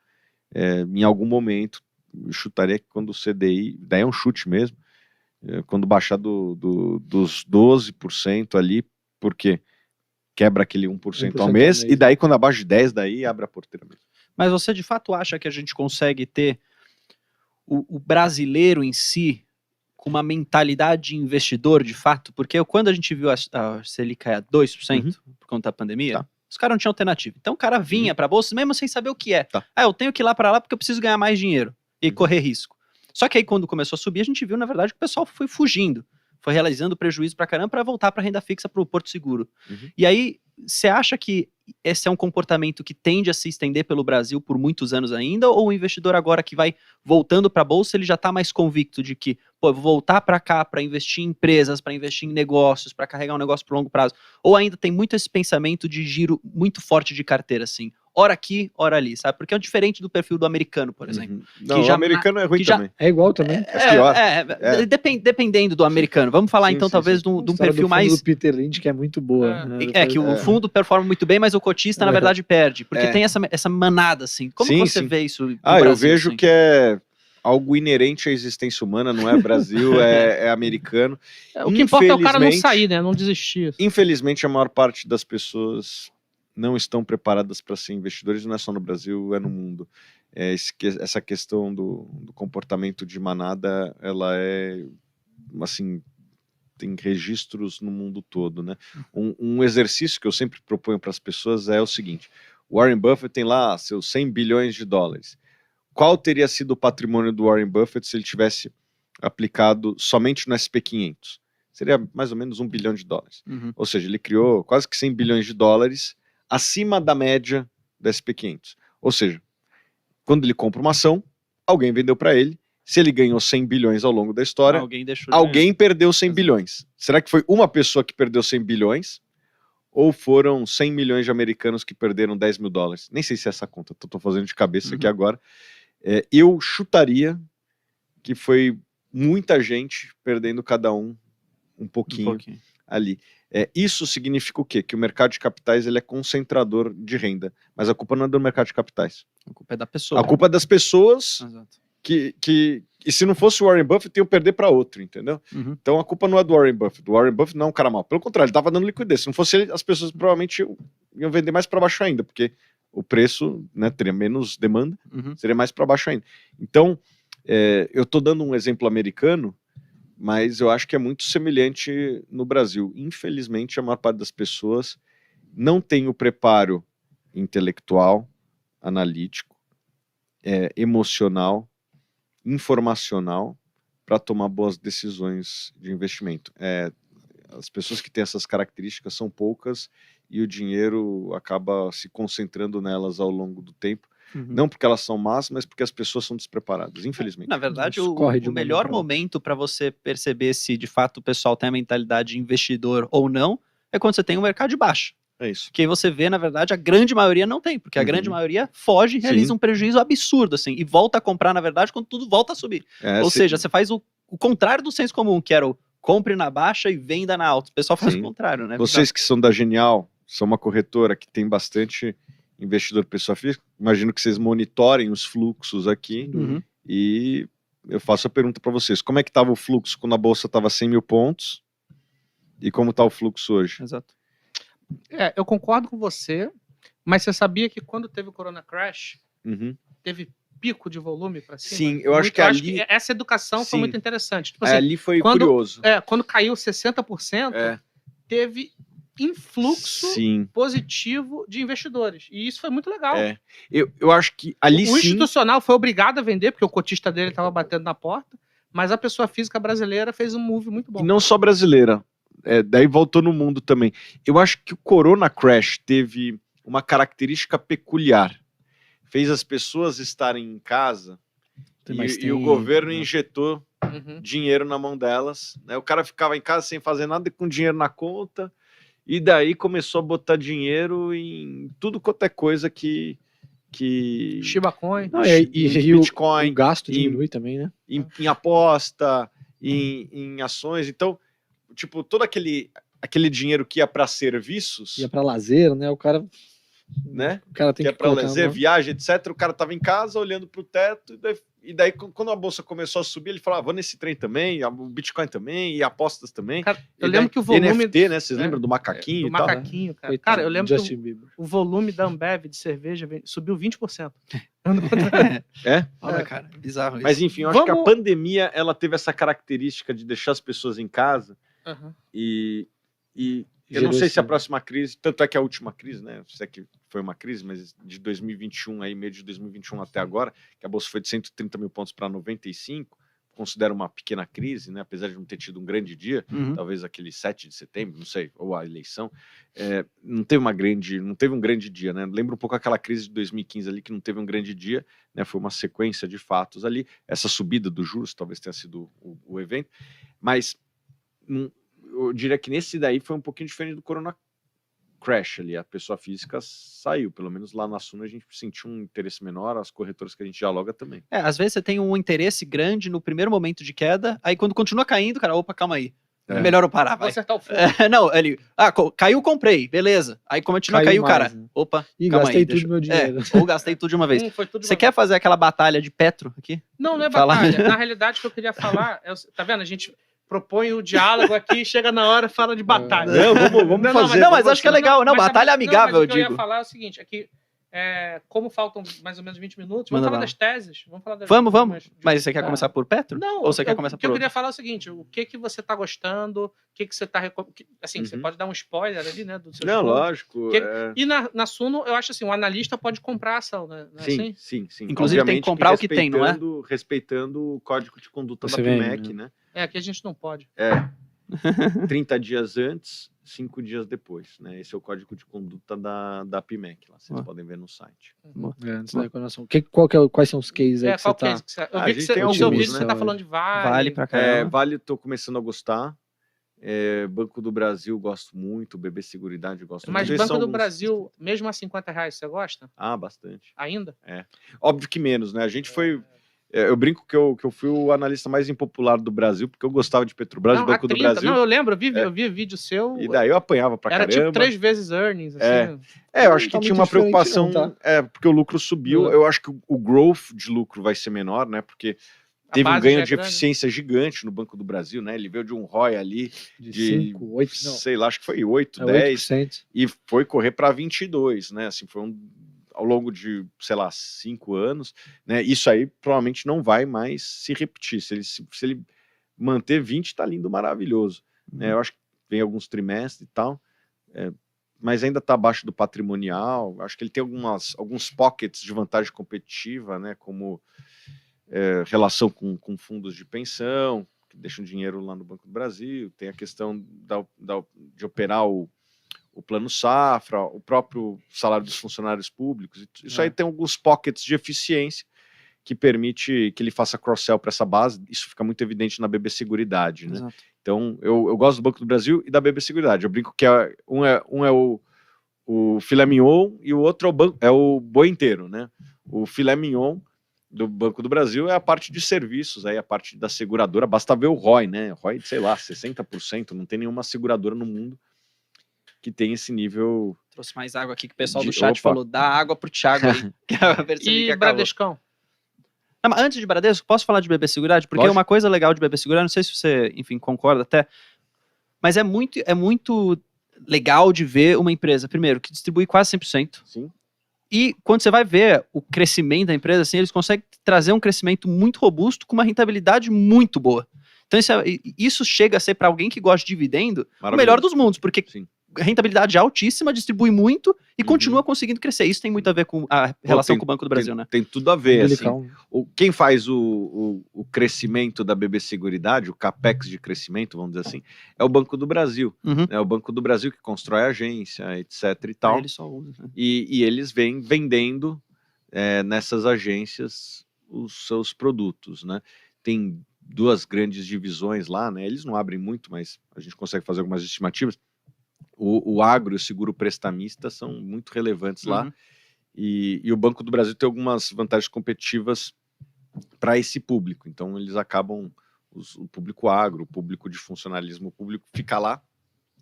em algum momento. Eu chutaria que quando o CDI, daí é um chute mesmo, quando baixar dos 12% ali, porque quebra aquele 1% ao mês, e daí quando abaixa de 10%, daí abre a porteira mesmo. Mas você de fato acha que a gente consegue ter o brasileiro em si com uma mentalidade de investidor de fato? Porque quando a gente viu a Selic cair a 2% por conta da pandemia, os caras não tinham alternativa. Então o cara vinha para a bolsa mesmo sem saber o que é. Eu tenho que ir lá para lá porque eu preciso ganhar mais dinheiro e correr risco. Só que aí quando começou a subir, a gente viu na verdade que o pessoal foi fugindo, foi realizando prejuízo para caramba para voltar para renda fixa, para o Porto Seguro. E aí, você acha que esse é um comportamento que tende a se estender pelo Brasil por muitos anos ainda, ou o investidor agora que vai voltando para a bolsa, ele já está mais convicto de que, eu vou voltar para cá para investir em empresas, para investir em negócios, para carregar um negócio por longo prazo, ou ainda tem muito esse pensamento de giro muito forte de carteira, assim, ora aqui, ora ali, sabe? Porque é diferente do perfil do americano, por exemplo. Não, o americano é ruim também. É igual também. Dependendo do americano. Vamos falar então talvez de um perfil mais... do Peter Lynch, que é muito boa. Né? Que o fundo performa muito bem, mas o cotista, na verdade, perde. Porque tem essa manada, assim. Como você vê isso no Brasil? Eu vejo que é algo inerente à existência humana, não é Brasil, é americano. O que importa é o cara não sair, né? Não desistir. Infelizmente, a maior parte das pessoas não estão preparadas para ser investidores, não é só no Brasil, é no mundo. Essa questão do comportamento de manada, ela é, assim, tem registros no mundo todo, né? Um exercício que eu sempre proponho para as pessoas é o seguinte: Warren Buffett tem lá seus 100 bilhões de dólares. Qual teria sido o patrimônio do Warren Buffett se ele tivesse aplicado somente no SP500? Seria mais ou menos 1 bilhão de dólares. Ou seja, ele criou quase que 100 bilhões de dólares acima da média do SP500. Ou seja, quando ele compra uma ação, alguém vendeu para ele. Se ele ganhou 100 bilhões ao longo da história, alguém perdeu 100 bilhões. Será que foi uma pessoa que perdeu 100 bilhões? Ou foram 100 milhões de americanos que perderam 10 mil dólares? Nem sei se é essa conta, estou fazendo de cabeça aqui agora. Eu chutaria que foi muita gente perdendo cada um pouquinho. Ali. Isso significa o quê? Que o mercado de capitais ele é concentrador de renda. Mas a culpa não é do mercado de capitais. A culpa é da pessoa. A culpa é das pessoas. Exato. E se não fosse o Warren Buffett, iam perder para outro, entendeu? Então a culpa não é do Warren Buffett. O Warren Buffett não é um cara mau. Pelo contrário, ele estava dando liquidez. Se não fosse ele, as pessoas provavelmente iam vender mais para baixo ainda, porque o preço, né, teria menos demanda, seria mais para baixo ainda. Então, eu estou dando um exemplo americano, mas eu acho que é muito semelhante no Brasil. Infelizmente, a maior parte das pessoas não tem o preparo intelectual, analítico, emocional, informacional para tomar boas decisões de investimento. As pessoas que têm essas características são poucas e o dinheiro acaba se concentrando nelas ao longo do tempo. Não porque elas são más, mas porque as pessoas são despreparadas, infelizmente. Na verdade, o melhor momento para você perceber se de fato o pessoal tem a mentalidade de investidor ou não é quando você tem um mercado de baixa. É isso. Que aí você vê, na verdade, a grande maioria não tem, porque a grande maioria foge e realiza um prejuízo absurdo, assim, e volta a comprar, na verdade, quando tudo volta a subir. Ou seja, você faz o contrário do senso comum, que era o compre na baixa e venda na alta. O pessoal faz o contrário, né? Vocês que são da Genial, são uma corretora que tem bastante investidor pessoa física, imagino que vocês monitorem os fluxos aqui e eu faço a pergunta para vocês, como é que estava o fluxo quando a bolsa estava 100 mil pontos e como está o fluxo hoje? Exato. Eu concordo com você, mas você sabia que quando teve o Corona Crash, teve pico de volume para cima? Sim, eu acho que ali... essa educação foi muito interessante. Tipo assim, ali foi curioso. Quando caiu 60%, teve influxo Sim. positivo de investidores. E isso foi muito legal. Eu acho que ali O sim... institucional foi obrigado a vender, porque o cotista dele estava batendo na porta, mas a pessoa física brasileira fez um move muito bom. E não só brasileira. Daí voltou no mundo também. Eu acho que o Corona Crash teve uma característica peculiar. Fez as pessoas estarem em casa e o governo injetou dinheiro na mão delas. Né? O cara ficava em casa sem fazer nada e com dinheiro na conta. E daí começou a botar dinheiro em tudo quanto é coisa que Shiba Coin. Não, e Bitcoin, o gasto diminui também, né? em aposta, em ações. Então, tipo, todo aquele dinheiro que ia para serviços, Ia pra lazer, né? O cara né? tem Que que é para colocar lazer, uma- viagem, etc. O cara tava em casa olhando pro teto e daí quando a bolsa começou a subir, ele falava, vou nesse trem também, o Bitcoin também, e apostas também. Cara, E eu lembro daí, que o volume... NFT, né? Vocês É, lembram do macaquinho do e tal? macaquinho, cara. Coitado, Cara, eu lembro que Justin Bieber. o volume da Ambev de cerveja subiu 20%. Olha, cara, bizarro isso. Mas enfim, eu acho que a Vamos- pandemia ela teve essa característica de deixar as pessoas em casa Uhum. e eu Gerou não sei se a esse- próxima crise, tanto é que a última crise, né? Se é que foi uma crise, mas de 2021, aí, meio de 2021 até agora, que a bolsa foi de 130 mil pontos para 95, considero uma pequena crise, né? Apesar de não ter tido um grande dia, Uhum. talvez aquele 7 de setembro, não sei, ou a eleição, não teve um grande dia, né? Lembra um pouco aquela crise de 2015 ali, que não teve um grande dia, né? Foi uma sequência de fatos ali, essa subida dos juros talvez tenha sido o evento, mas eu diria que nesse daí foi um pouquinho diferente do Corona Crash ali, a pessoa física saiu, pelo menos lá na Suno a gente sentiu um interesse menor, as corretoras que a gente dialoga também. Às vezes você tem um interesse grande no primeiro momento de queda, aí quando continua caindo, cara, opa, calma aí. É. Melhor eu parar, Vou vai. acertar o fundo. Não, ele... caiu, comprei, beleza. Aí continua, Caiu caiu, mais, cara. né? Opa, Ih, calma gastei aí. tudo meu dinheiro. Ou gastei tudo de uma vez. Foi tudo de Você uma quer fazer aquela batalha de Petro aqui? Não é Fala. batalha. Na realidade, o que eu queria falar é... Tá vendo? A gente propõe o diálogo aqui, chega na hora e fala de batalha. Não, vamos fazer. Não, mas acho que é legal. Não, mas batalha sabe- amigável, mas eu o que eu digo. ia falar é o seguinte, é que como faltam mais ou menos 20 minutos, Manda vamos falar bala. das teses. Vamos falar das Vamos. algumas- Mas você quer começar por Petro? Não, Ou você quer o começar que eu por queria outro? falar é o seguinte, o que você tá gostando, o que você tá... Assim, você Uhum. pode dar um spoiler ali, né, do seu Não, fundo. lógico. Que- E na Suno, eu acho assim, o analista pode comprar a ação, né? Não é assim? Sim. Inclusive, tem que comprar o que tem, não é? Respeitando o código de conduta da Você vem, PMEC, né? Aqui a gente não pode. 30 dias antes, 5 dias depois, né? Esse é o código de conduta da PMEC, lá vocês podem ver no site. Antes da reclamação. Quais são os cases aí que Qual você tá... case que você... Eu Ah, vi a que gente você, tem no seu alguns, vídeo né? você tá falando de Vale pra caramba. Vale, tô começando a gostar. Banco do Brasil, gosto muito. BB Seguridade, gosto Mas muito. Esses Banco são do alguns- Brasil, mesmo a R$50, você gosta? Ah, bastante. Ainda? Óbvio que menos, né? A gente foi... Eu brinco que eu fui o analista mais impopular do Brasil, porque eu gostava de Petrobras, Não, de Banco a do 30. Brasil. Não, eu lembro, eu vi vídeo seu. E daí eu apanhava pra era caramba. tipo 3 vezes earnings, assim. Eu acho Não tá que tinha muito uma diferente preocupação, não, tá? porque o lucro subiu. Não. Eu acho que o growth de lucro vai ser menor, né? Porque A teve um base ganho já é de grande. eficiência gigante no Banco do Brasil, né? Ele veio de um ROI ali De de 5, 8, não. sei lá, acho que foi 8, É 10, 8%. e foi correr para 22, né? Assim, foi ao longo de, sei lá, 5 anos, né? Isso aí provavelmente não vai mais se repetir. Se ele manter 20, tá lindo, maravilhoso. Né? Eu acho que vem alguns trimestres e tal, mas ainda está abaixo do patrimonial. Acho que ele tem alguns pockets de vantagem competitiva, né? Como relação com fundos de pensão, que deixam dinheiro lá no Banco do Brasil, tem a questão de operar o plano safra, o próprio salário dos funcionários públicos. Isso aí tem alguns pockets de eficiência que permite que ele faça cross-sell para essa base. Isso fica muito evidente na BB Seguridade, né? Exato. Então, eu gosto do Banco do Brasil e da BB Seguridade. Eu brinco que um é o filé mignon e o outro é o boi inteiro, né? O filé mignon do Banco do Brasil é a parte de serviços, aí a parte da seguradora. Basta ver o ROI, né? ROI, sei lá, 60%. Não tem nenhuma seguradora no mundo que tem esse nível. Trouxe mais água aqui que o pessoal do De- chat opa. falou, dá água pro Thiago aí. Que eu percebi que E acabou. Bradescão? Não, mas antes de Bradesco, posso falar de BB Seguridade? Porque Lógico. uma coisa legal de BB Seguridade, não sei se você, enfim, concorda até, mas é muito legal de ver uma empresa, primeiro, que distribui quase 100%, Sim. e quando você vai ver o crescimento da empresa, assim, eles conseguem trazer um crescimento muito robusto com uma rentabilidade muito boa. Então isso chega a ser, para alguém que gosta de dividendo, o melhor dos mundos, porque Sim. rentabilidade altíssima, distribui muito e Uhum. continua conseguindo crescer. Isso tem muito a ver com a relação tem- com o Banco do Brasil, né? Tem tudo a ver, assim. Umbilical. Quem faz o crescimento da BB Seguridade, o capex de crescimento, vamos dizer assim, é o Banco do Brasil. Uhum. É o Banco do Brasil que constrói a agência, etc e tal. Aí ele só usa, né? E eles vêm vendendo nessas agências os seus produtos, né? Tem 2 grandes divisões lá, né? Eles não abrem muito, mas a gente consegue fazer algumas estimativas. O agro e o seguro prestamista são muito relevantes lá. Uhum. E o Banco do Brasil tem algumas vantagens competitivas para esse público. Então, eles acabam, o público agro, o público de funcionalismo público fica lá,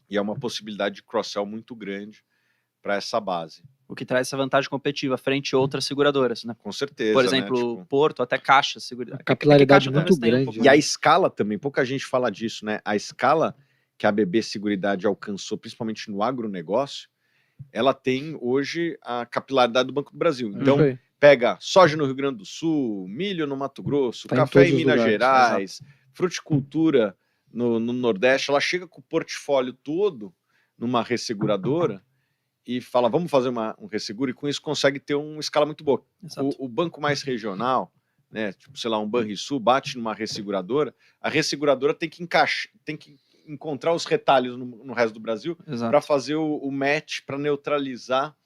e é uma possibilidade de cross-sell muito grande para essa base. O que traz essa vantagem competitiva frente a outras seguradoras, né? Com certeza. Por né? exemplo, Tipo, Porto, até Caixa Seguridade. A capilaridade É que Caixa muito talvez tenha um grande, pouco né? E a mais. escala também, pouca gente fala disso, né? A escala que a BB Seguridade alcançou, principalmente no agronegócio, ela tem hoje a capilaridade do Banco do Brasil. Então, Isso aí. pega soja no Rio Grande do Sul, milho no Mato Grosso, Tá em café todos em os Minas lugares, Gerais, fruticultura no Nordeste, ela chega com o portfólio todo numa resseguradora e fala, vamos fazer um resseguro, e com isso consegue ter uma escala muito boa. Exato. O banco mais regional, né, tipo, sei lá, um Banrisul, bate numa resseguradora, a resseguradora tem que encontrar os retalhos no resto do Brasil Exato. para fazer o match, para neutralizar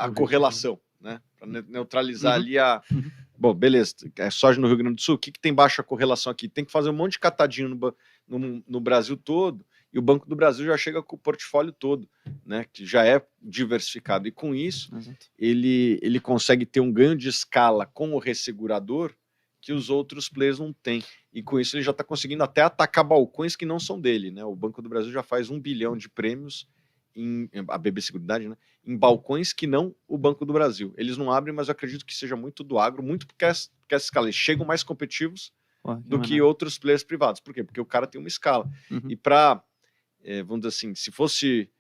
a correlação, né? Para neutralizar Uhum. ali a. Uhum. Bom, beleza, é soja no Rio Grande do Sul, o que tem baixa correlação aqui? Tem que fazer um monte de catadinho no Brasil todo, e o Banco do Brasil já chega com o portfólio todo, né? Que já é diversificado. E com isso, Exato. ele consegue ter um ganho de escala com o ressegurador que os outros players não têm. E com isso ele já está conseguindo até atacar balcões que não são dele, né? O Banco do Brasil já faz 1 bilhão de prêmios a BB Seguridade, né? Em balcões que não o Banco do Brasil. Eles não abrem, mas eu acredito que seja muito do agro, muito porque essa escala, eles chegam mais competitivos Pô, do que outros players privados. Por quê? Porque o cara tem uma escala. Uhum. E para, vamos dizer assim, se fosse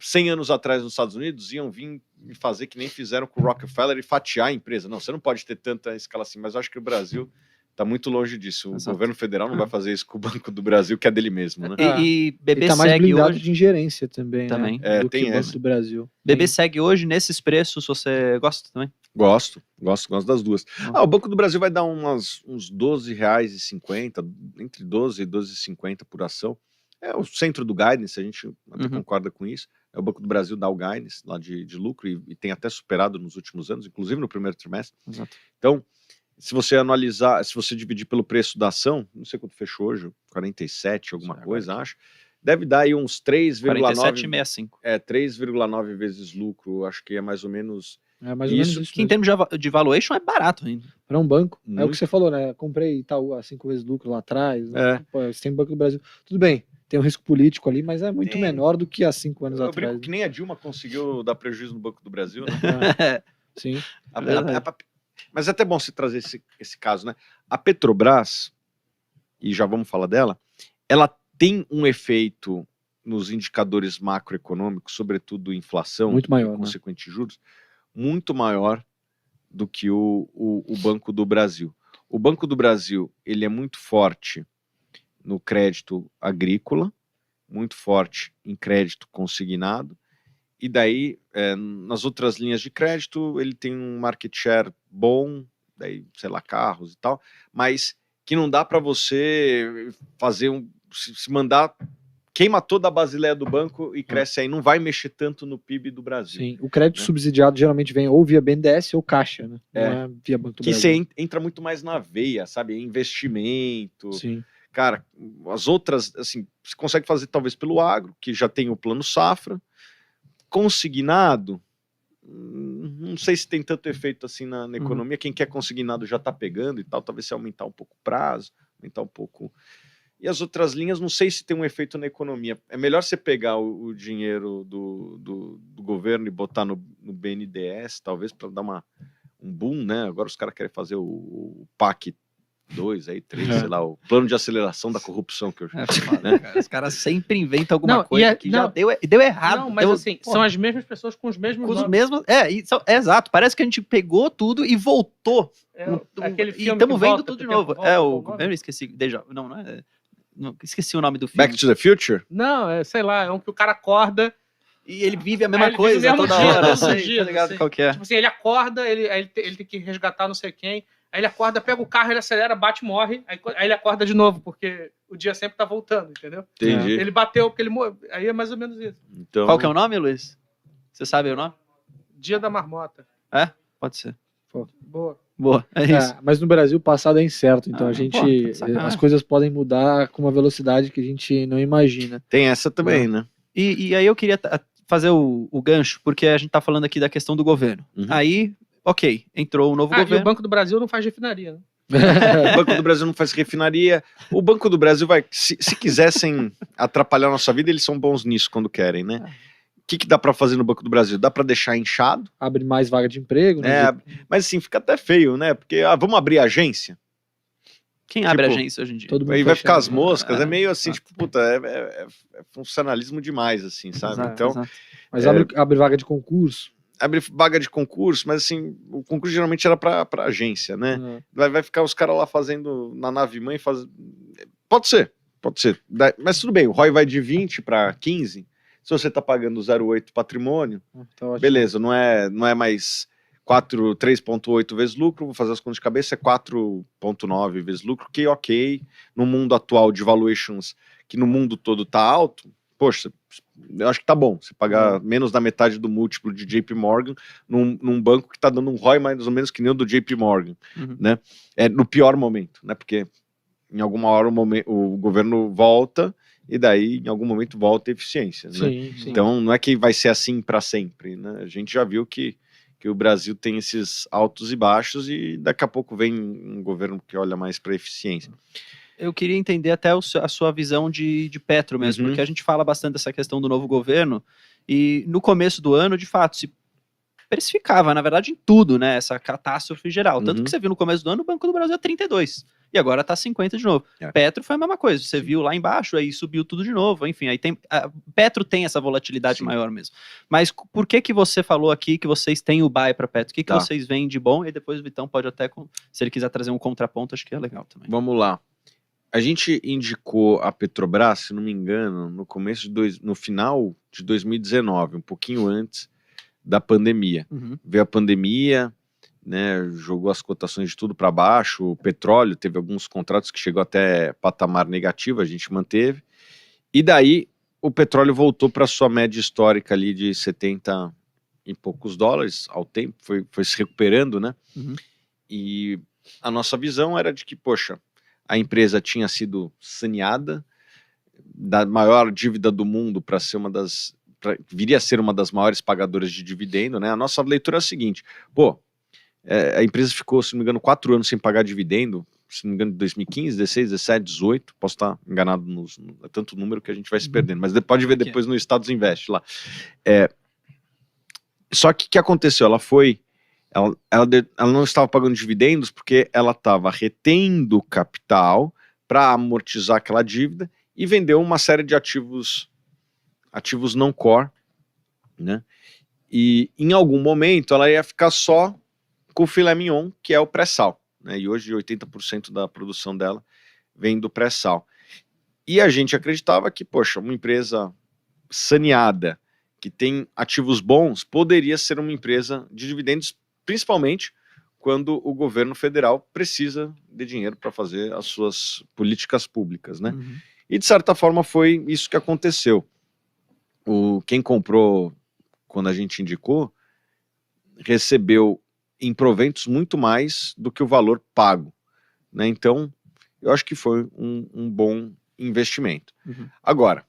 100 anos atrás nos Estados Unidos, iam vir e fazer que nem fizeram com o Rockefeller e fatiar a empresa. Não, você não pode ter tanta escala assim, mas eu acho que o Brasil está muito longe disso. O Exato. governo federal não vai fazer isso com o Banco do Brasil, que é dele mesmo, né? E BB E tá mais segue blindado hoje. de ingerência também, Também. né? Do tem que o Banco essa. do Brasil. BB segue hoje nesses preços, você gosta também? Gosto das duas. Ah. O Banco do Brasil vai dar uns R$12,50, entre 12 e 12,50 por ação. É o centro do guidance, a gente até Uhum. concorda com isso. O Banco do Brasil dá o guidance lá de lucro e tem até superado nos últimos anos, inclusive no primeiro trimestre. Exato. Então, se você analisar, se você dividir pelo preço da ação, não sei quanto fechou hoje, 47, alguma Sei, coisa, agora acho. Deve dar aí uns 3,9 47,65. 3,9 vezes lucro, acho que é mais ou menos É mais ou Isso, menos isso. Que em termos de valuation é barato ainda. Para um banco. É o Muito. que você falou, né? Comprei Itaú a 5 vezes lucro lá atrás. É. Né? Pô, você tem Banco do Brasil. Tudo bem, tem um risco político ali, mas é muito Tem. menor do que há 5 anos Eu atrás. brinco que nem a Dilma conseguiu dar prejuízo no Banco do Brasil, né? É, sim. Mas é até bom você trazer esse caso, né? A Petrobras, e já vamos falar dela, ela tem um efeito nos indicadores macroeconômicos, sobretudo inflação Muito maior, e né? consequente juros, muito maior do que o Banco do Brasil. O Banco do Brasil, ele é muito forte no crédito agrícola, muito forte em crédito consignado, e daí, nas outras linhas de crédito, ele tem um market share bom, daí, sei lá, carros e tal, mas que não dá para você fazer se mandar, queima toda a basileia do banco e cresce aí, não vai mexer tanto no PIB do Brasil. Sim. O crédito né? subsidiado geralmente vem ou via BNDES ou Caixa, né? Não é via Banco do Que Brasil. você entra muito mais na veia, sabe? Investimento. Sim. Cara, as outras, assim, você consegue fazer talvez pelo agro, que já tem o plano safra. Consignado, não sei se tem tanto efeito assim na economia. Quem quer consignado já está pegando e tal, talvez se aumentar um pouco o prazo, aumentar um pouco. E as outras linhas, não sei se tem um efeito na economia. É melhor você pegar o dinheiro do governo e botar no BNDES, talvez, para dar um boom, né? Agora os caras querem fazer o PAC 2, aí 3, sei lá, o plano de aceleração da corrupção que eu Né? Cara, os caras sempre inventam alguma Não, coisa e que já deu errado. Não, mas deu, assim, são as mesmas pessoas com os mesmos com os nomes. mesmos. Exato. Parece que a gente pegou tudo e voltou. É, aquele E filme estamos que vendo volta, tudo de o tempo novo. volta, Eu volta. me esqueci. Não é. Esqueci o nome do filme. Back to the Future? Não, sei lá, é um que o cara acorda. E ele vive a mesma Ele vive coisa o mesmo toda dia, hora. todos Eu os sei, dias, tá ligado assim. qual que é. Tipo assim, ele acorda, ele tem que resgatar não sei quem. Aí ele acorda, pega o carro, ele acelera, bate e morre. Aí ele acorda de novo, porque o dia sempre tá voltando, entendeu? Entendi. Ele bateu porque ele morreu. Aí é mais ou menos isso. Então, Qual que é o nome, Luiz? Você sabe o nome? Dia da marmota. Pode ser. Boa. Boa, é isso. Mas no Brasil o passado é incerto, então Ah, a gente, pô, tá de sacanagem. as coisas podem mudar com uma velocidade que a gente não imagina. tem essa também, né? E aí eu queria fazer o gancho, porque a gente tá falando aqui da questão do governo. Uhum. Aí, ok, entrou um novo E o governo. Banco do Brasil não faz refinaria, né? O Banco do Brasil não faz refinaria. O Banco do Brasil vai. Se quisessem atrapalhar a nossa vida, eles são bons nisso quando querem, né? O que dá pra fazer no Banco do Brasil? Dá pra deixar inchado, Abre mais vaga de emprego, né? mas assim, fica até feio, né? Porque vamos abrir agência? Quem abre Tipo, agência hoje em dia? Todo mundo Aí vai fechando. ficar as moscas, é meio assim, exato. tipo, puta, é funcionalismo demais, assim, sabe? Exato, Então, exato. Mas abre vaga de concurso. abre vaga de concurso, mas assim, o concurso geralmente era pra agência, né? né? Vai ficar os caras lá fazendo na nave mãe, pode ser. Mas tudo bem, o ROI vai de 20 para 15. Se você tá pagando 0,8 patrimônio, Tá ótimo. beleza, não é mais 3,8 vezes lucro, vou fazer as contas de cabeça, é 4,9 vezes lucro, que ok, no mundo atual de valuations, que no mundo todo tá alto, poxa, eu acho que tá bom, você pagar menos da metade do múltiplo de JP Morgan num banco que tá dando um ROI mais ou menos que nem o do JP Morgan, Uhum. né? É no pior momento, né? Porque em alguma hora o governo volta e daí em algum momento volta a eficiência, né? Sim. Então não é que vai ser assim para sempre, né? A gente já viu que o Brasil tem esses altos e baixos e daqui a pouco vem um governo que olha mais para eficiência. Eu queria entender até a sua visão de Petro mesmo, Uhum. porque a gente fala bastante dessa questão do novo governo, e no começo do ano, de fato, se precificava, na verdade, em tudo, né, essa catástrofe geral. Tanto Uhum. que você viu no começo do ano, o Banco do Brasil é 32, e agora tá 50 de novo. É. Petro foi a mesma coisa, você viu lá embaixo, aí subiu tudo de novo, enfim, aí Petro tem essa volatilidade Sim. maior mesmo. Mas por que você falou aqui que vocês têm o buy para Petro? O que Tá. vocês veem de bom? E depois o Vitão pode até, se ele quiser trazer um contraponto, acho que é legal também. Vamos lá. A gente indicou a Petrobras, se não me engano, no final de 2019, um pouquinho antes da pandemia. Uhum. Veio a pandemia, né, jogou as cotações de tudo para baixo, o petróleo, teve alguns contratos que chegou até patamar negativo, a gente manteve, e daí o petróleo voltou para sua média histórica ali de 70 e poucos dólares ao tempo, foi se recuperando, né? Uhum. E a nossa visão era de que, poxa, a empresa tinha sido saneada da maior dívida do mundo para ser viria a ser uma das maiores pagadoras de dividendo, né? A nossa leitura é a seguinte, a empresa ficou, se não me engano, 4 anos sem pagar dividendo, se não me engano, de 2015, 16, 17, 18, posso estar enganado é tanto número que a gente vai se perdendo, mas pode ver depois no Estados Invest lá. Só que o que aconteceu? Ela não estava pagando dividendos porque ela estava retendo capital para amortizar aquela dívida e vendeu uma série de ativos não core, né? E em algum momento ela ia ficar só com o filé mignon, que é o pré-sal, né? E hoje 80% da produção dela vem do pré-sal. E a gente acreditava que, poxa, uma empresa saneada, que tem ativos bons, poderia ser uma empresa de dividendos, principalmente quando o governo federal precisa de dinheiro para fazer as suas políticas públicas, né? Uhum. E de certa forma foi isso que aconteceu. Quem comprou, quando a gente indicou, recebeu em proventos muito mais do que o valor pago, né? Então, eu acho que foi um bom investimento. Uhum. Agora,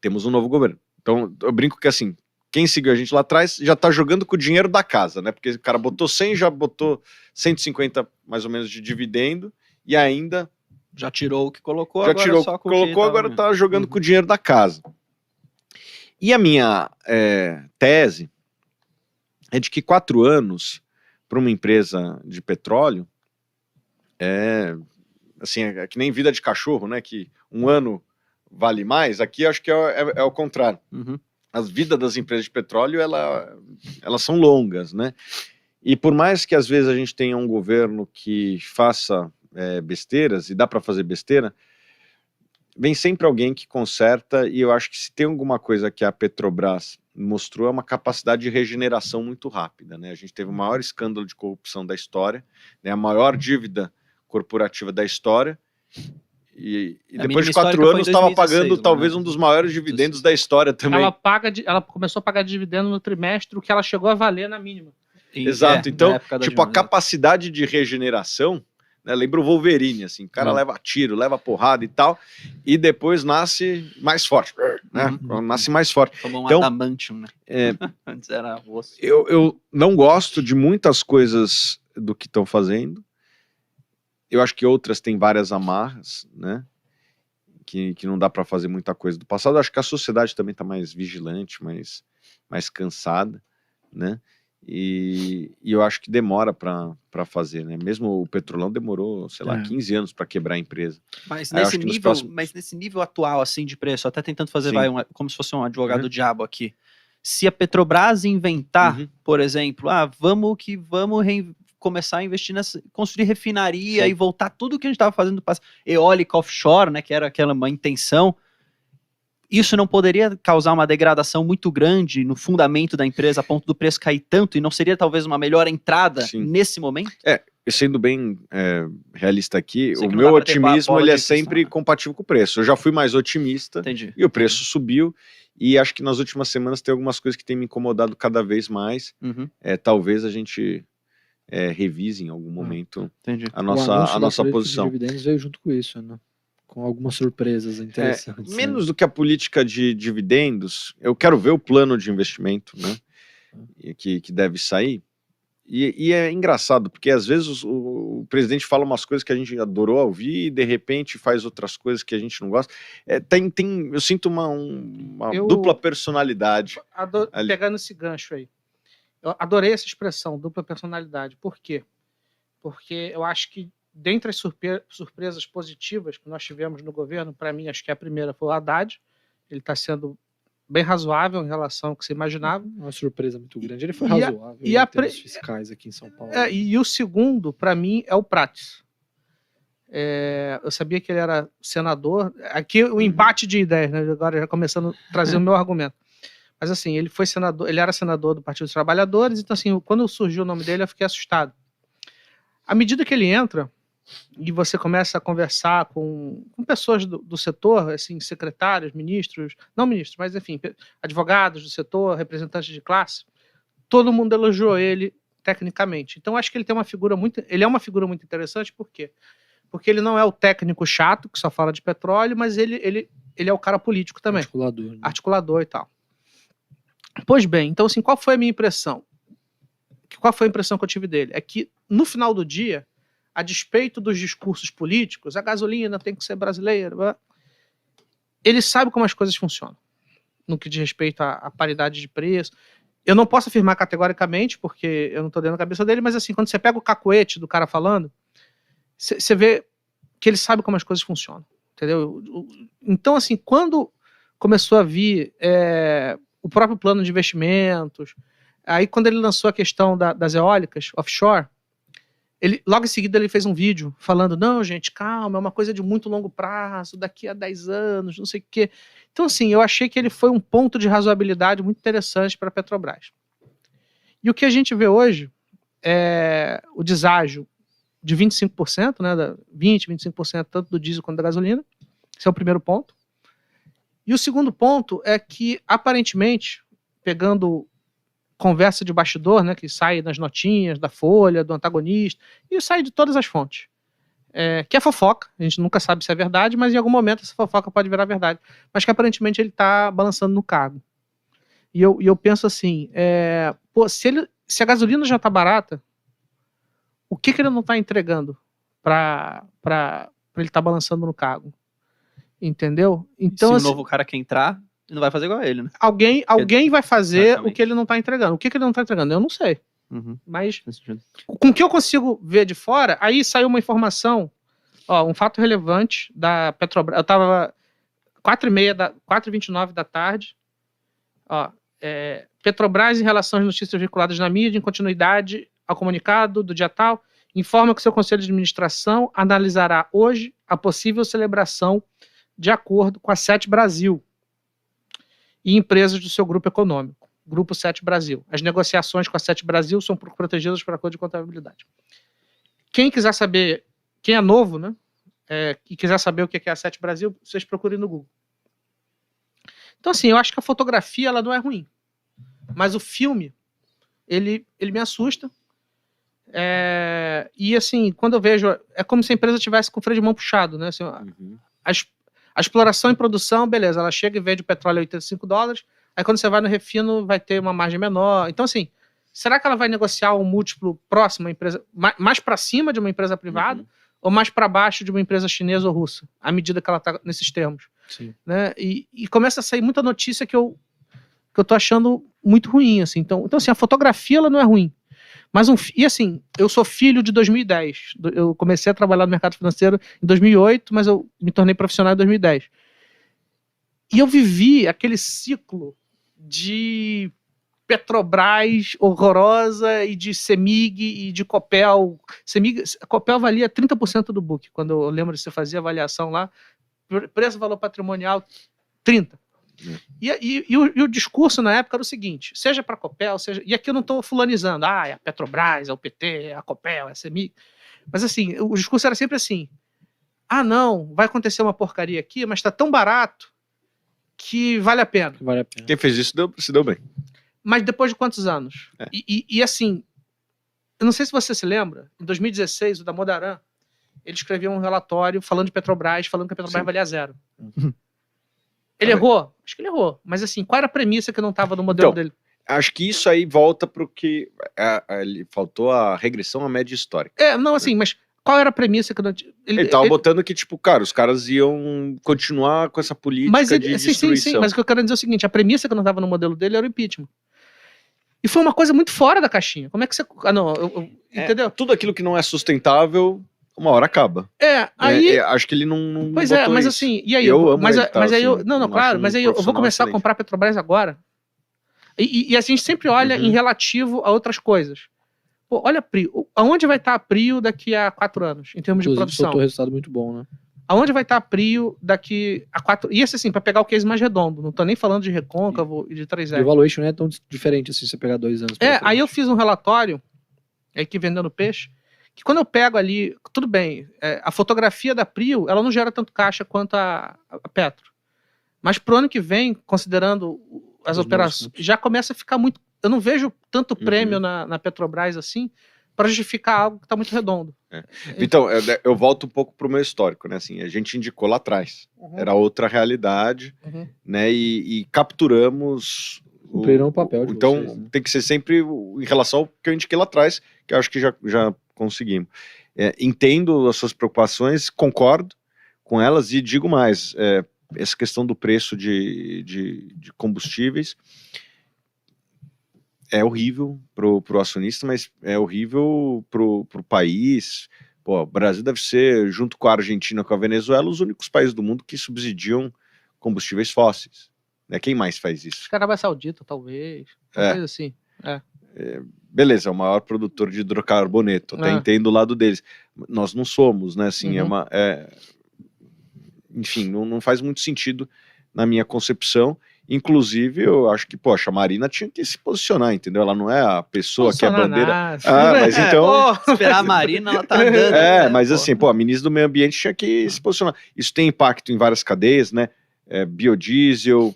temos um novo governo. Então, eu brinco que assim, quem seguiu a gente lá atrás já tá jogando com o dinheiro da casa, né? Porque o cara botou 100, já botou 150 mais ou menos de dividendo e ainda Já tirou o que colocou, já agora tirou, só com colocou, agora tá jogando com o dinheiro da casa. E a minha tese é de que 4 anos para uma empresa de petróleo assim, é que nem vida de cachorro, né? Que um ano vale mais. Aqui acho que é o contrário. Uhum. As vidas das empresas de petróleo, elas são longas, né? E por mais que às vezes a gente tenha um governo que faça besteiras, e dá para fazer besteira, vem sempre alguém que conserta, e eu acho que se tem alguma coisa que a Petrobras mostrou é uma capacidade de regeneração muito rápida, né? A gente teve o maior escândalo de corrupção da história, né? A maior dívida corporativa da história, e depois de 4 anos estava pagando talvez um dos maiores dividendos da história também. Ela começou a pagar dividendo no trimestre, o que ela chegou a valer na mínima. Exato, então, tipo, a capacidade de regeneração, né, lembra o Wolverine, assim, o cara leva tiro, leva porrada e tal, e depois nasce mais forte, né? Nasce mais forte. Tomou um então, adamantium, né? Antes era osso. Eu não gosto de muitas coisas do que estão fazendo. Eu acho que outras têm várias amarras, né? Que não dá para fazer muita coisa do passado. Eu acho que a sociedade também está mais vigilante, mais cansada, né? E eu acho que demora para fazer, né? Mesmo o Petrolão demorou, sei lá, 15 anos para quebrar a empresa. Mas nesse nível atual, assim, de preço, até tentando fazer, como se fosse um advogado diabo aqui. Se a Petrobras inventar, por exemplo, vamos começar a investir construir refinaria e voltar tudo que a gente estava fazendo, eólica offshore, né, que era uma intenção, isso não poderia causar uma degradação muito grande no fundamento da empresa a ponto do preço cair tanto, e não seria talvez uma melhor entrada nesse momento? Sendo bem realista aqui, o meu otimismo ele é sempre compatível com o preço. Eu já fui mais otimista. Entendi. E o preço subiu, e acho que nas últimas semanas tem algumas coisas que têm me incomodado cada vez mais. Talvez a gente revise em algum momento a nossa posição. O dividendos veio junto com isso, né? Com algumas surpresas interessantes. Menos do que a política de dividendos, eu quero ver o plano de investimento, né? Que deve sair. E é engraçado, porque às vezes o presidente fala umas coisas que a gente adorou ouvir e de repente faz outras coisas que a gente não gosta. Eu sinto uma dupla personalidade. Pegando esse gancho aí. Eu adorei essa expressão, dupla personalidade. Por quê? Porque eu acho que dentre as surpresas positivas que nós tivemos no governo, para mim, acho que a primeira foi o Haddad. Ele está sendo bem razoável em relação ao que você imaginava. Uma surpresa muito grande. Ele foi razoável em termos fiscais aqui em São Paulo. E o segundo, para mim, é o Prates. Eu sabia que ele era senador. Aqui o embate de ideias, né? Agora já começando a trazer o meu argumento. Mas assim, ele era senador do Partido dos Trabalhadores, então assim, quando surgiu o nome dele, eu fiquei assustado. À medida que ele entra, e você começa a conversar com pessoas do setor, assim, secretários, ministros, não ministros, mas enfim, advogados do setor, representantes de classe, todo mundo elogiou ele tecnicamente. Então acho que ele é uma figura muito interessante, por quê? Porque ele não é o técnico chato, que só fala de petróleo, mas ele é o cara político também. Articulador. Né? Articulador e tal. Pois bem, então assim, qual foi a minha impressão? Qual foi a impressão que eu tive dele? É que, no final do dia, a despeito dos discursos políticos, a gasolina tem que ser brasileira, ele sabe como as coisas funcionam, no que diz respeito à paridade de preço. Eu não posso afirmar categoricamente, porque eu não estou dentro da cabeça dele, mas assim, quando você pega o cacuete do cara falando, você vê que ele sabe como as coisas funcionam, entendeu? Então, assim, quando começou a vir o próprio plano de investimentos, aí quando ele lançou a questão das eólicas offshore, logo em seguida ele fez um vídeo falando, não, gente, calma, é uma coisa de muito longo prazo, daqui a 10 anos, não sei o quê. Então, assim, eu achei que ele foi um ponto de razoabilidade muito interessante para a Petrobras. E o que a gente vê hoje é o deságio de 25%, né, 25% tanto do diesel quanto da gasolina. Esse é o primeiro ponto. E o segundo ponto é que, aparentemente, pegando conversa de bastidor, né, que sai nas notinhas da Folha, do Antagonista, e sai de todas as fontes, que é fofoca, a gente nunca sabe se é verdade, mas em algum momento essa fofoca pode virar verdade, mas que aparentemente ele está balançando no cargo. E eu penso assim, se a gasolina já está barata, o que ele não está entregando para ele estar balançando no cargo? Entendeu? Então, se assim, o novo cara quer entrar, ele não vai fazer igual a ele, né? Alguém vai fazer o que ele não está entregando. O que ele não está entregando? Eu não sei. Mas com o que eu consigo ver de fora, aí saiu uma informação, um fato relevante da Petrobras. Eu estava 4h29 da tarde. Petrobras, em relação às notícias veiculadas na mídia, em continuidade ao comunicado do dia tal, informa que seu Conselho de Administração analisará hoje a possível celebração de acordo com a Sete Brasil e empresas do seu grupo econômico, Grupo Sete Brasil. As negociações com a Sete Brasil são protegidas por acordo de contabilidade. Quem quiser saber, quem é novo, né, e quiser saber o que é a Sete Brasil, vocês procurem no Google. Então, assim, eu acho que a fotografia ela não é ruim, mas o filme, ele me assusta. E, assim, quando eu vejo, é como se a empresa tivesse com o freio de mão puxado, né? Assim, a exploração e produção, beleza, ela chega e vende o petróleo a $85, aí quando você vai no refino vai ter uma margem menor. Então, assim, será que ela vai negociar um múltiplo próximo à empresa, mais para cima de uma empresa privada, ou mais para baixo de uma empresa chinesa ou russa, à medida que ela está nesses termos? Sim. Né? E começa a sair muita notícia que eu tô achando muito ruim, assim. Então assim, a fotografia ela não é ruim. Mas e assim, eu sou filho de 2010. Eu comecei a trabalhar no mercado financeiro em 2008, mas eu me tornei profissional em 2010. E eu vivi aquele ciclo de Petrobras horrorosa e de Semig e de Copel. Copel valia 30% do book, quando eu lembro de você fazer avaliação lá. Preço, valor patrimonial, 30%. E o discurso na época era o seguinte, seja para a Copel, e aqui eu não estou fulanizando, é a Petrobras, é o PT, é a Copel, é a Semig, mas assim, o discurso era sempre assim, não, vai acontecer uma porcaria aqui, mas está tão barato que vale a pena. Quem fez isso se deu bem. Mas depois de quantos anos? E assim, eu não sei se você se lembra, em 2016, o Damodaran, ele escreveu um relatório falando de Petrobras, falando que a Petrobras valia zero. Ele errou? Acho que ele errou. Mas assim, qual era a premissa que não estava no modelo dele? Acho que isso aí volta para o que faltou a regressão à média histórica. Não, assim, mas qual era a premissa que não... Ele estava botando que, tipo, cara, os caras iam continuar com essa política de destruição. Sim, mas o que eu quero dizer é o seguinte, a premissa que não estava no modelo dele era o impeachment. E foi uma coisa muito fora da caixinha. Como é que você... entendeu? Tudo aquilo que não é sustentável... uma hora acaba. Aí... acho que ele não Pois botou mas isso. assim, e aí... Eu amo ele, mas aí assim, claro, mas aí eu vou começar a comprar Petrobras agora. E a gente sempre olha em relativo a outras coisas. Pô, olha a Prio. Aonde vai estar a Prio daqui a 4 anos, em termos de produção? Soltou um resultado muito bom, né? Aonde vai estar a Prio daqui a 4... E esse assim, para pegar o case mais redondo. Não tô nem falando de recôncavo e de 3R. O valuation não é tão diferente assim, se você pegar 2 anos. Aí eu fiz um relatório, aqui vendendo peixe, que quando eu pego ali, tudo bem, a fotografia da Prio, ela não gera tanto caixa quanto a Petro. Mas pro ano que vem, considerando as operações, já começa a ficar muito... Eu não vejo tanto prêmio na Petrobras assim, para justificar algo que está muito redondo. Então, eu volto um pouco pro meu histórico, né? Assim, a gente indicou lá atrás. Era outra realidade, né? E capturamos... Cumpriram o papel de então, vocês, né? Tem que ser sempre em relação ao que eu indiquei lá atrás, que eu acho que já conseguimos. Entendo as suas preocupações, concordo com elas e digo mais, essa questão do preço de combustíveis é horrível pro acionista, mas é horrível pro país. Pô, o Brasil deve ser, junto com a Argentina, com a Venezuela, os únicos países do mundo que subsidiam combustíveis fósseis. Né? Quem mais faz isso? Arábia Saudita, talvez. Coisa assim. Beleza, é o maior produtor de hidrocarboneto, até entendo o lado deles. Nós não somos, né? Assim, enfim, não faz muito sentido na minha concepção. Inclusive, eu acho que, poxa, a Marina tinha que se posicionar, entendeu? Ela não é a pessoa que é a bandeira. Mas então. Esperar a Marina, ela tá andando. Mas assim, a ministra do Meio Ambiente tinha que se posicionar. Isso tem impacto em várias cadeias, né? Biodiesel,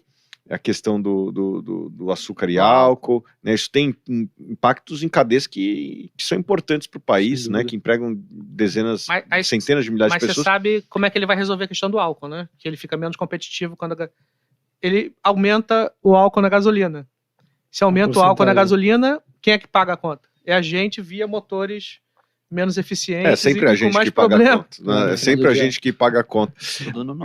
a questão do açúcar e álcool, né? Isso tem impactos em cadeias que são importantes para o país, né? Que empregam dezenas, centenas de milhares de pessoas. Mas você sabe como é que ele vai resolver a questão do álcool, né? Que ele fica menos competitivo quando ele aumenta o álcool na gasolina. Se aumenta o álcool na gasolina, quem é que paga a conta? É a gente via motores menos eficientes sempre a gente com mais que paga problema. a conta. Né? É sempre a gente que paga a conta.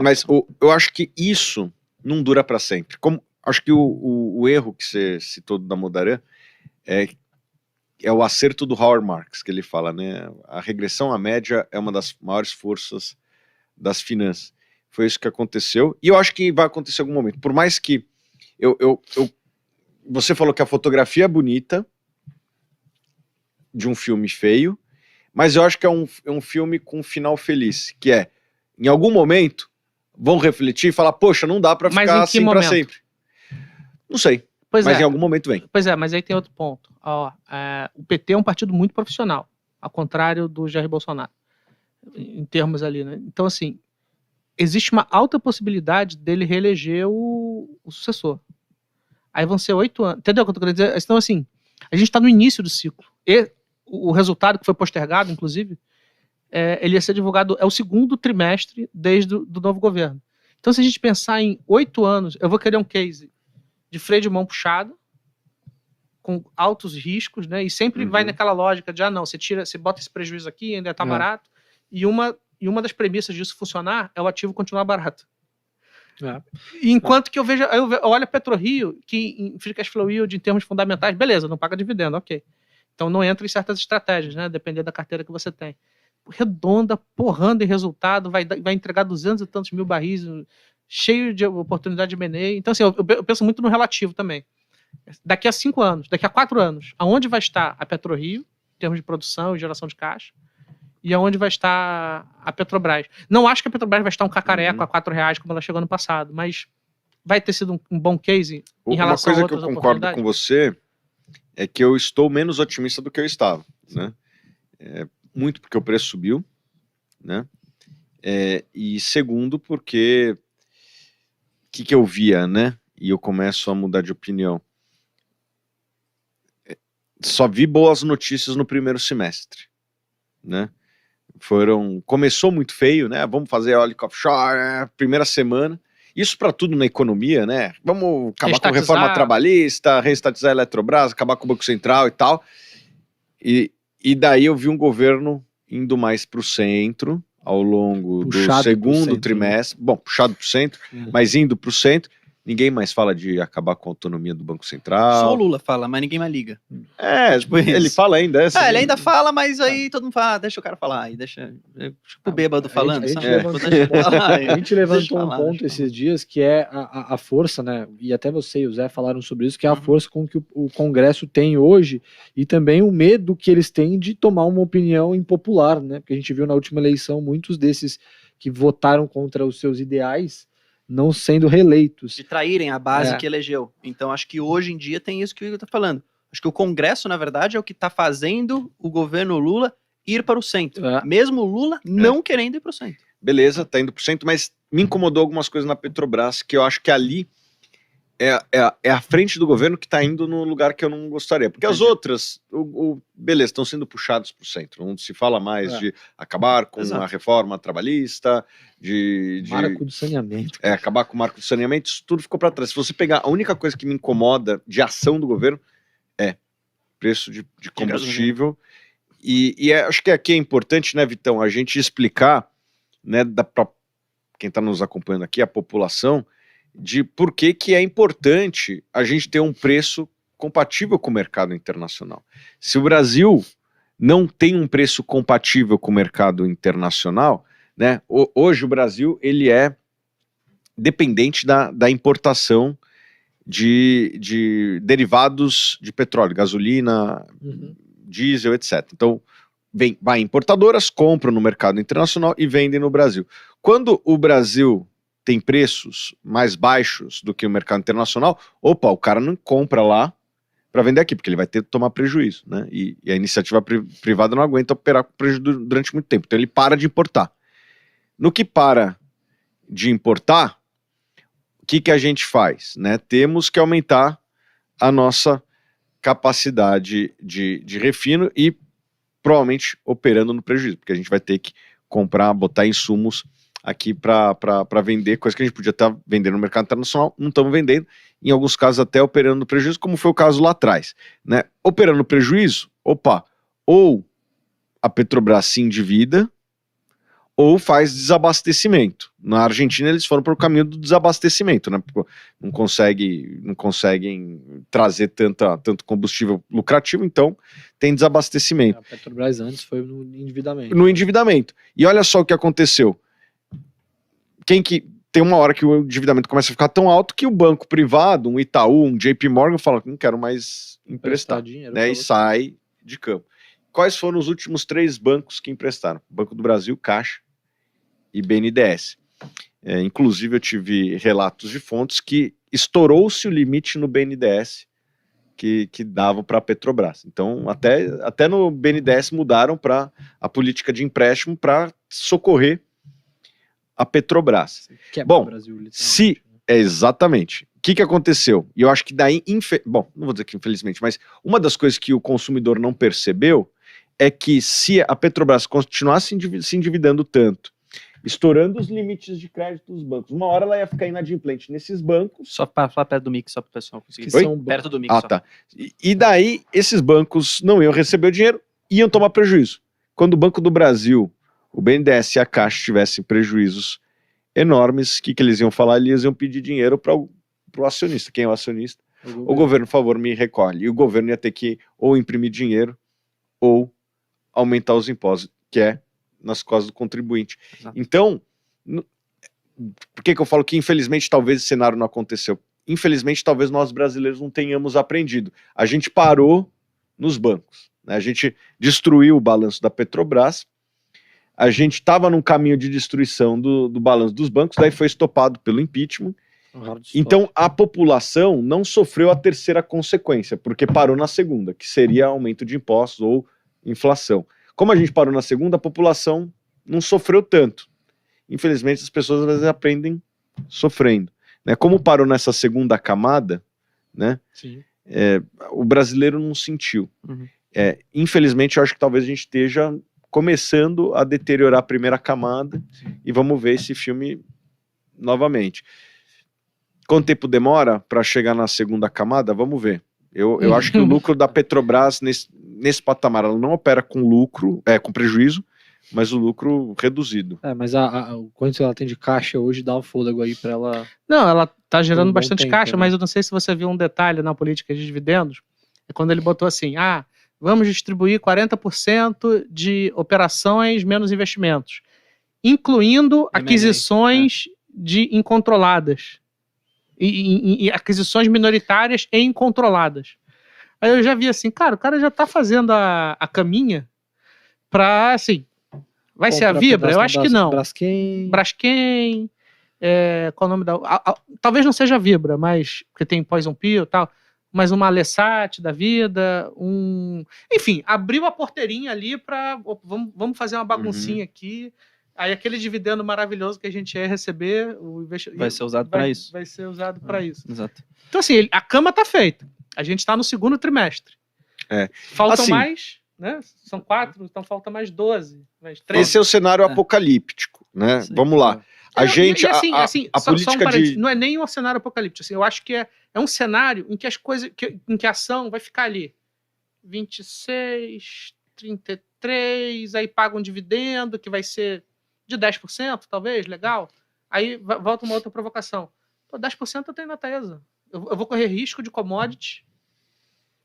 Mas eu acho que isso não dura para sempre. Acho que o erro que você citou da Damodaran é o acerto do Howard Marks, que ele fala, né? A regressão à média é uma das maiores forças das finanças. Foi isso que aconteceu, e eu acho que vai acontecer em algum momento. Por mais que você falou que a fotografia é bonita de um filme feio, mas eu acho que é um filme com um final feliz, que em algum momento vão refletir e falar, poxa, não dá para Mas ficar em que assim para momento? sempre. Não sei, Pois mas é. em algum momento vem. Pois é, mas aí tem outro ponto. O PT é um partido muito profissional, ao contrário do Jair Bolsonaro, em termos ali, né? Então, assim, existe uma alta possibilidade dele reeleger o sucessor. Aí vão ser 8 anos. Entendeu o que eu tô querendo dizer? Então, assim, a gente está no início do ciclo. E o resultado que foi postergado, inclusive, ele ia ser divulgado, é o segundo trimestre desde do novo governo. Então, se a gente pensar em 8 anos, eu vou querer um case de freio de mão puxado, com altos riscos, né? E sempre vai naquela lógica de, não, você bota esse prejuízo aqui, ainda tá barato. E uma das premissas disso funcionar é o ativo continuar barato. E enquanto que eu olho a PetroRio, que em free cash flow yield, em termos fundamentais, beleza, não paga dividendo, ok. Então não entra em certas estratégias, né? Dependendo da carteira que você tem. Redonda, porrando em resultado, vai entregar 200 e tantos mil barris, cheio de oportunidade de M&A. Então, assim, eu penso muito no relativo também. Daqui a 5 anos, daqui a 4 anos, aonde vai estar a PetroRio, em termos de produção e geração de caixa, e aonde vai estar a Petrobras. Não acho que a Petrobras vai estar um cacareco a R$4, como ela chegou no passado, mas vai ter sido um bom case em relação a outras oportunidades. Uma coisa que eu concordo com você é que eu estou menos otimista do que eu estava, né? Muito porque o preço subiu, né? E segundo porque o que eu via, né? E eu começo a mudar de opinião. Só vi boas notícias no primeiro semestre, né? Começou muito feio, né? Vamos fazer eólica offshore, primeira semana. Isso para tudo na economia, né? Vamos acabar com a reforma trabalhista, reestatizar a Eletrobras, acabar com o Banco Central e tal. E daí eu vi um governo indo mais para o centro ao longo do segundo trimestre. Bom, puxado para o centro, mas indo para o centro. Ninguém mais fala de acabar com a autonomia do Banco Central. Só o Lula fala, mas ninguém mais liga. Tipo ele fala ainda. Ele ainda fala, mas aí todo mundo fala, deixa o cara falar. Aí deixa o bêbado falando. A gente levantou um ponto esses dias que é a força, né? E até você e o Zé falaram sobre isso, que é a força com que o Congresso tem hoje e também o medo que eles têm de tomar uma opinião impopular, né? Porque a gente viu na última eleição muitos desses que votaram contra os seus ideais não sendo reeleitos. De traírem a base que elegeu. Então, acho que hoje em dia tem isso que o Igor está falando. Acho que o Congresso, na verdade, é o que está fazendo o governo Lula ir para o centro. Mesmo o Lula não querendo ir para o centro. Beleza, tá indo para o centro, mas me incomodou algumas coisas na Petrobras, que eu acho que ali é a frente do governo que está indo no lugar que eu não gostaria. Porque as outras, beleza, estão sendo puxados para o centro. Não se fala mais de acabar com a reforma trabalhista, marco do saneamento. Acabar com o marco do saneamento, isso tudo ficou para trás. Se você pegar, a única coisa que me incomoda de ação do governo é preço de combustível. E acho que aqui é importante, né, Vitão, a gente explicar, né, para quem está nos acompanhando aqui, a população, de por que é importante a gente ter um preço compatível com o mercado internacional. Se o Brasil não tem um preço compatível com o mercado internacional, né, hoje o Brasil ele é dependente da importação de derivados de petróleo, gasolina, diesel, etc. Então, vai importadoras, compram no mercado internacional e vendem no Brasil. Quando o Brasil tem preços mais baixos do que o mercado internacional, o cara não compra lá para vender aqui, porque ele vai ter que tomar prejuízo, né? E a iniciativa privada não aguenta operar com prejuízo durante muito tempo, então ele para de importar. No que para de importar, o que a gente faz, né? Temos que aumentar a nossa capacidade de refino e provavelmente operando no prejuízo, porque a gente vai ter que comprar, botar insumos aqui para vender, coisa que a gente podia estar vendendo no mercado internacional, não estamos vendendo, em alguns casos até operando no prejuízo, como foi o caso lá atrás, né? Operando no prejuízo, ou a Petrobras se endivida, ou faz desabastecimento. Na Argentina eles foram para o caminho do desabastecimento, né? Não conseguem trazer tanto combustível lucrativo, então tem desabastecimento. A Petrobras antes foi no endividamento. No endividamento. E olha só o que aconteceu. Tem uma hora que o endividamento começa a ficar tão alto que o banco privado, um Itaú, um JP Morgan, fala que não quero mais emprestar, né? E sai de campo. Quais foram os últimos 3 bancos que emprestaram? Banco do Brasil, Caixa e BNDES. Inclusive, eu tive relatos de fontes que estourou-se o limite no BNDES que dava para a Petrobras. Então, até no BNDES mudaram para a política de empréstimo para socorrer a Petrobras. Bom, o Brasil, literalmente. Exatamente. O que aconteceu? E eu acho que daí, bom, não vou dizer que infelizmente, mas uma das coisas que o consumidor não percebeu é que se a Petrobras continuasse se endividando tanto, estourando os limites de crédito dos bancos, uma hora ela ia ficar inadimplente nesses bancos. Só para falar perto do mic, só para o pessoal conseguir. Perto do mic. Ah, só. tá. E daí, esses bancos não iam receber o dinheiro, iam tomar prejuízo. Quando o Banco do Brasil, o BNDES e a Caixa tivessem prejuízos enormes, o que eles iam falar? Eles iam pedir dinheiro para o acionista. Quem é o acionista? O governo, por favor, me recolhe. E o governo ia ter que ou imprimir dinheiro ou aumentar os impostos, que é nas costas do contribuinte. Exato. Então, por que eu falo que infelizmente talvez esse cenário não aconteceu? Infelizmente talvez nós brasileiros não tenhamos aprendido. A gente parou nos bancos, né? A gente destruiu o balanço da Petrobras, a gente estava num caminho de destruição do balanço dos bancos, daí foi estopado pelo impeachment. Então a população não sofreu a terceira consequência, porque parou na segunda, que seria aumento de impostos ou inflação. Como a gente parou na segunda, a população não sofreu tanto. Infelizmente, as pessoas às vezes aprendem sofrendo, né? Como parou nessa segunda camada, né? Sim. O brasileiro não sentiu. Uhum. Infelizmente, eu acho que talvez a gente esteja começando a deteriorar a primeira camada. Sim. E vamos ver esse filme novamente. Quanto tempo demora para chegar na segunda camada? Vamos ver. Eu acho que o lucro da Petrobras nesse patamar, ela não opera com lucro, com prejuízo, mas o lucro reduzido. Mas o quanto ela tem de caixa hoje dá um fôlego aí para ela. Não, ela tá gerando um bom bastante tempo, caixa, né? mas eu não sei se você viu um detalhe na política de dividendos. É quando ele botou assim: vamos distribuir 40% de operações menos investimentos, incluindo aquisições de incontroladas. E aquisições minoritárias e incontroladas. Aí eu já vi assim, cara, o cara já tá fazendo a caminha pra, assim, vai ser a Vibra? Eu acho que não. Braskem, qual é o nome da... talvez não seja a Vibra, mas, porque tem Poison Pill e tal, mas uma Alessat da vida, enfim, abriu a porteirinha ali pra, vamos fazer uma baguncinha aqui. Aí aquele dividendo maravilhoso que a gente ia receber, vai ser usado para isso. Vai ser usado para isso. Exato. Então, assim, a cama tá feita. A gente está no segundo trimestre. Faltam assim, mais, né? São 4, então falta mais 12. Mais 13. Esse é o cenário apocalíptico, né? Sim. Vamos lá. A gente, a só política de... Não é nem um cenário apocalíptico. Assim, eu acho que é um cenário em que as coisas, em que a ação vai ficar ali 26, 33, aí paga um dividendo que vai ser de 10%, talvez, legal. Aí volta uma outra provocação. 10% eu tenho na Taesa. Eu vou correr risco de commodity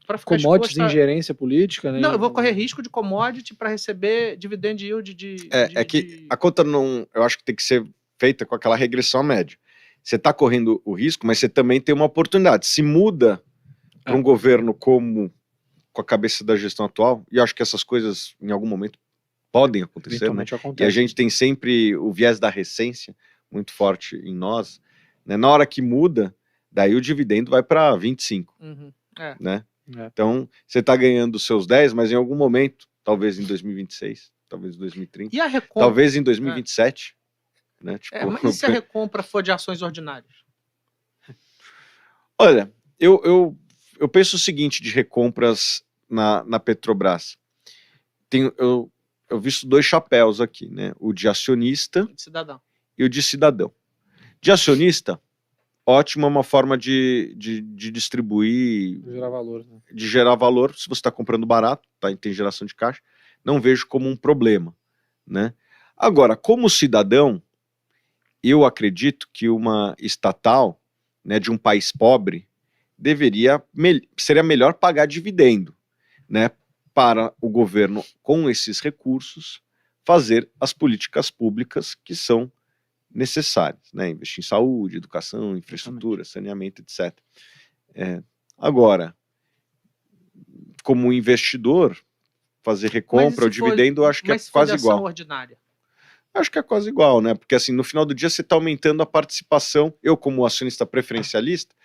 para ficar commodities em gerência política, né? Não, eu vou correr risco de commodity para receber dividend yield que a conta não... Eu acho que tem que ser feita com aquela regressão média. Você está correndo o risco, mas você também tem uma oportunidade. Se muda para um governo com a cabeça da gestão atual, e eu acho que essas coisas, em algum momento, podem acontecer, né? E a gente tem sempre o viés da recência muito forte em nós, né? Na hora que muda, daí o dividendo vai para 25, né? Então, você está ganhando os seus 10, mas em algum momento, talvez em 2026, talvez em 2030, e a recompra? Talvez em 2027, né? Tipo, mas e se a recompra for de ações ordinárias? Olha, eu penso o seguinte de recompras na Petrobras. Eu visto 2 chapéus aqui, né? O de acionista e o de cidadão. De acionista, ótimo, é uma forma de distribuir, gerar valor, né? De gerar valor. Se você está comprando barato, tem geração de caixa, não vejo como um problema, né? Agora, como cidadão, eu acredito que uma estatal, né, de um país pobre seria melhor pagar dividendo, né? Para o governo, com esses recursos, fazer as políticas públicas que são necessárias, né? Investir em saúde, educação, infraestrutura, saneamento, etc. Agora, como investidor, fazer recompra ou dividendo, eu acho que é quase igual. Ordinária? Acho que é quase igual, né? Porque assim, no final do dia você está aumentando a participação. Eu, como acionista preferencialista,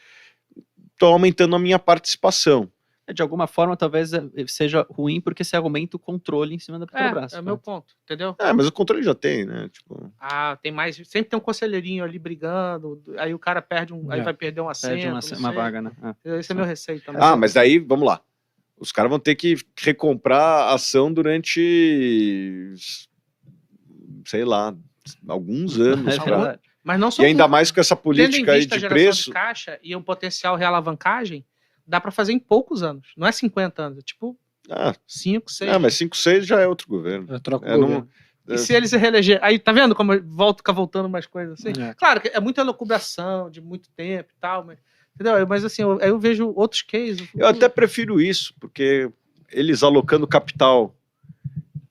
estou aumentando a minha participação. De alguma forma, talvez seja ruim porque você aumenta o controle em cima da Petrobras. É o meu ponto, entendeu? Mas o controle já tem, né? Tipo... Tem mais. Sempre tem um conselheirinho ali brigando, aí o cara perde aí vai perder um assento. Perde uma vaga, né? Esse é meu receio também. Mas daí, vamos lá. Os caras vão ter que recomprar a ação durante, sei lá, alguns anos. É verdade. Mas não só E ainda mais com essa política aí de preço. De caixa e um potencial realavancagem, dá para fazer em poucos anos. Não é 50 anos, é tipo 5, 6. Mas 5, 6 já é outro governo. Troca o governo. E se ele se reeleger? Aí, tá vendo como fica voltando umas coisas assim? É. Claro que é muita elucubração de muito tempo e tal, entendeu? Mas assim, eu vejo outros cases. Eu até prefiro isso, porque eles alocando capital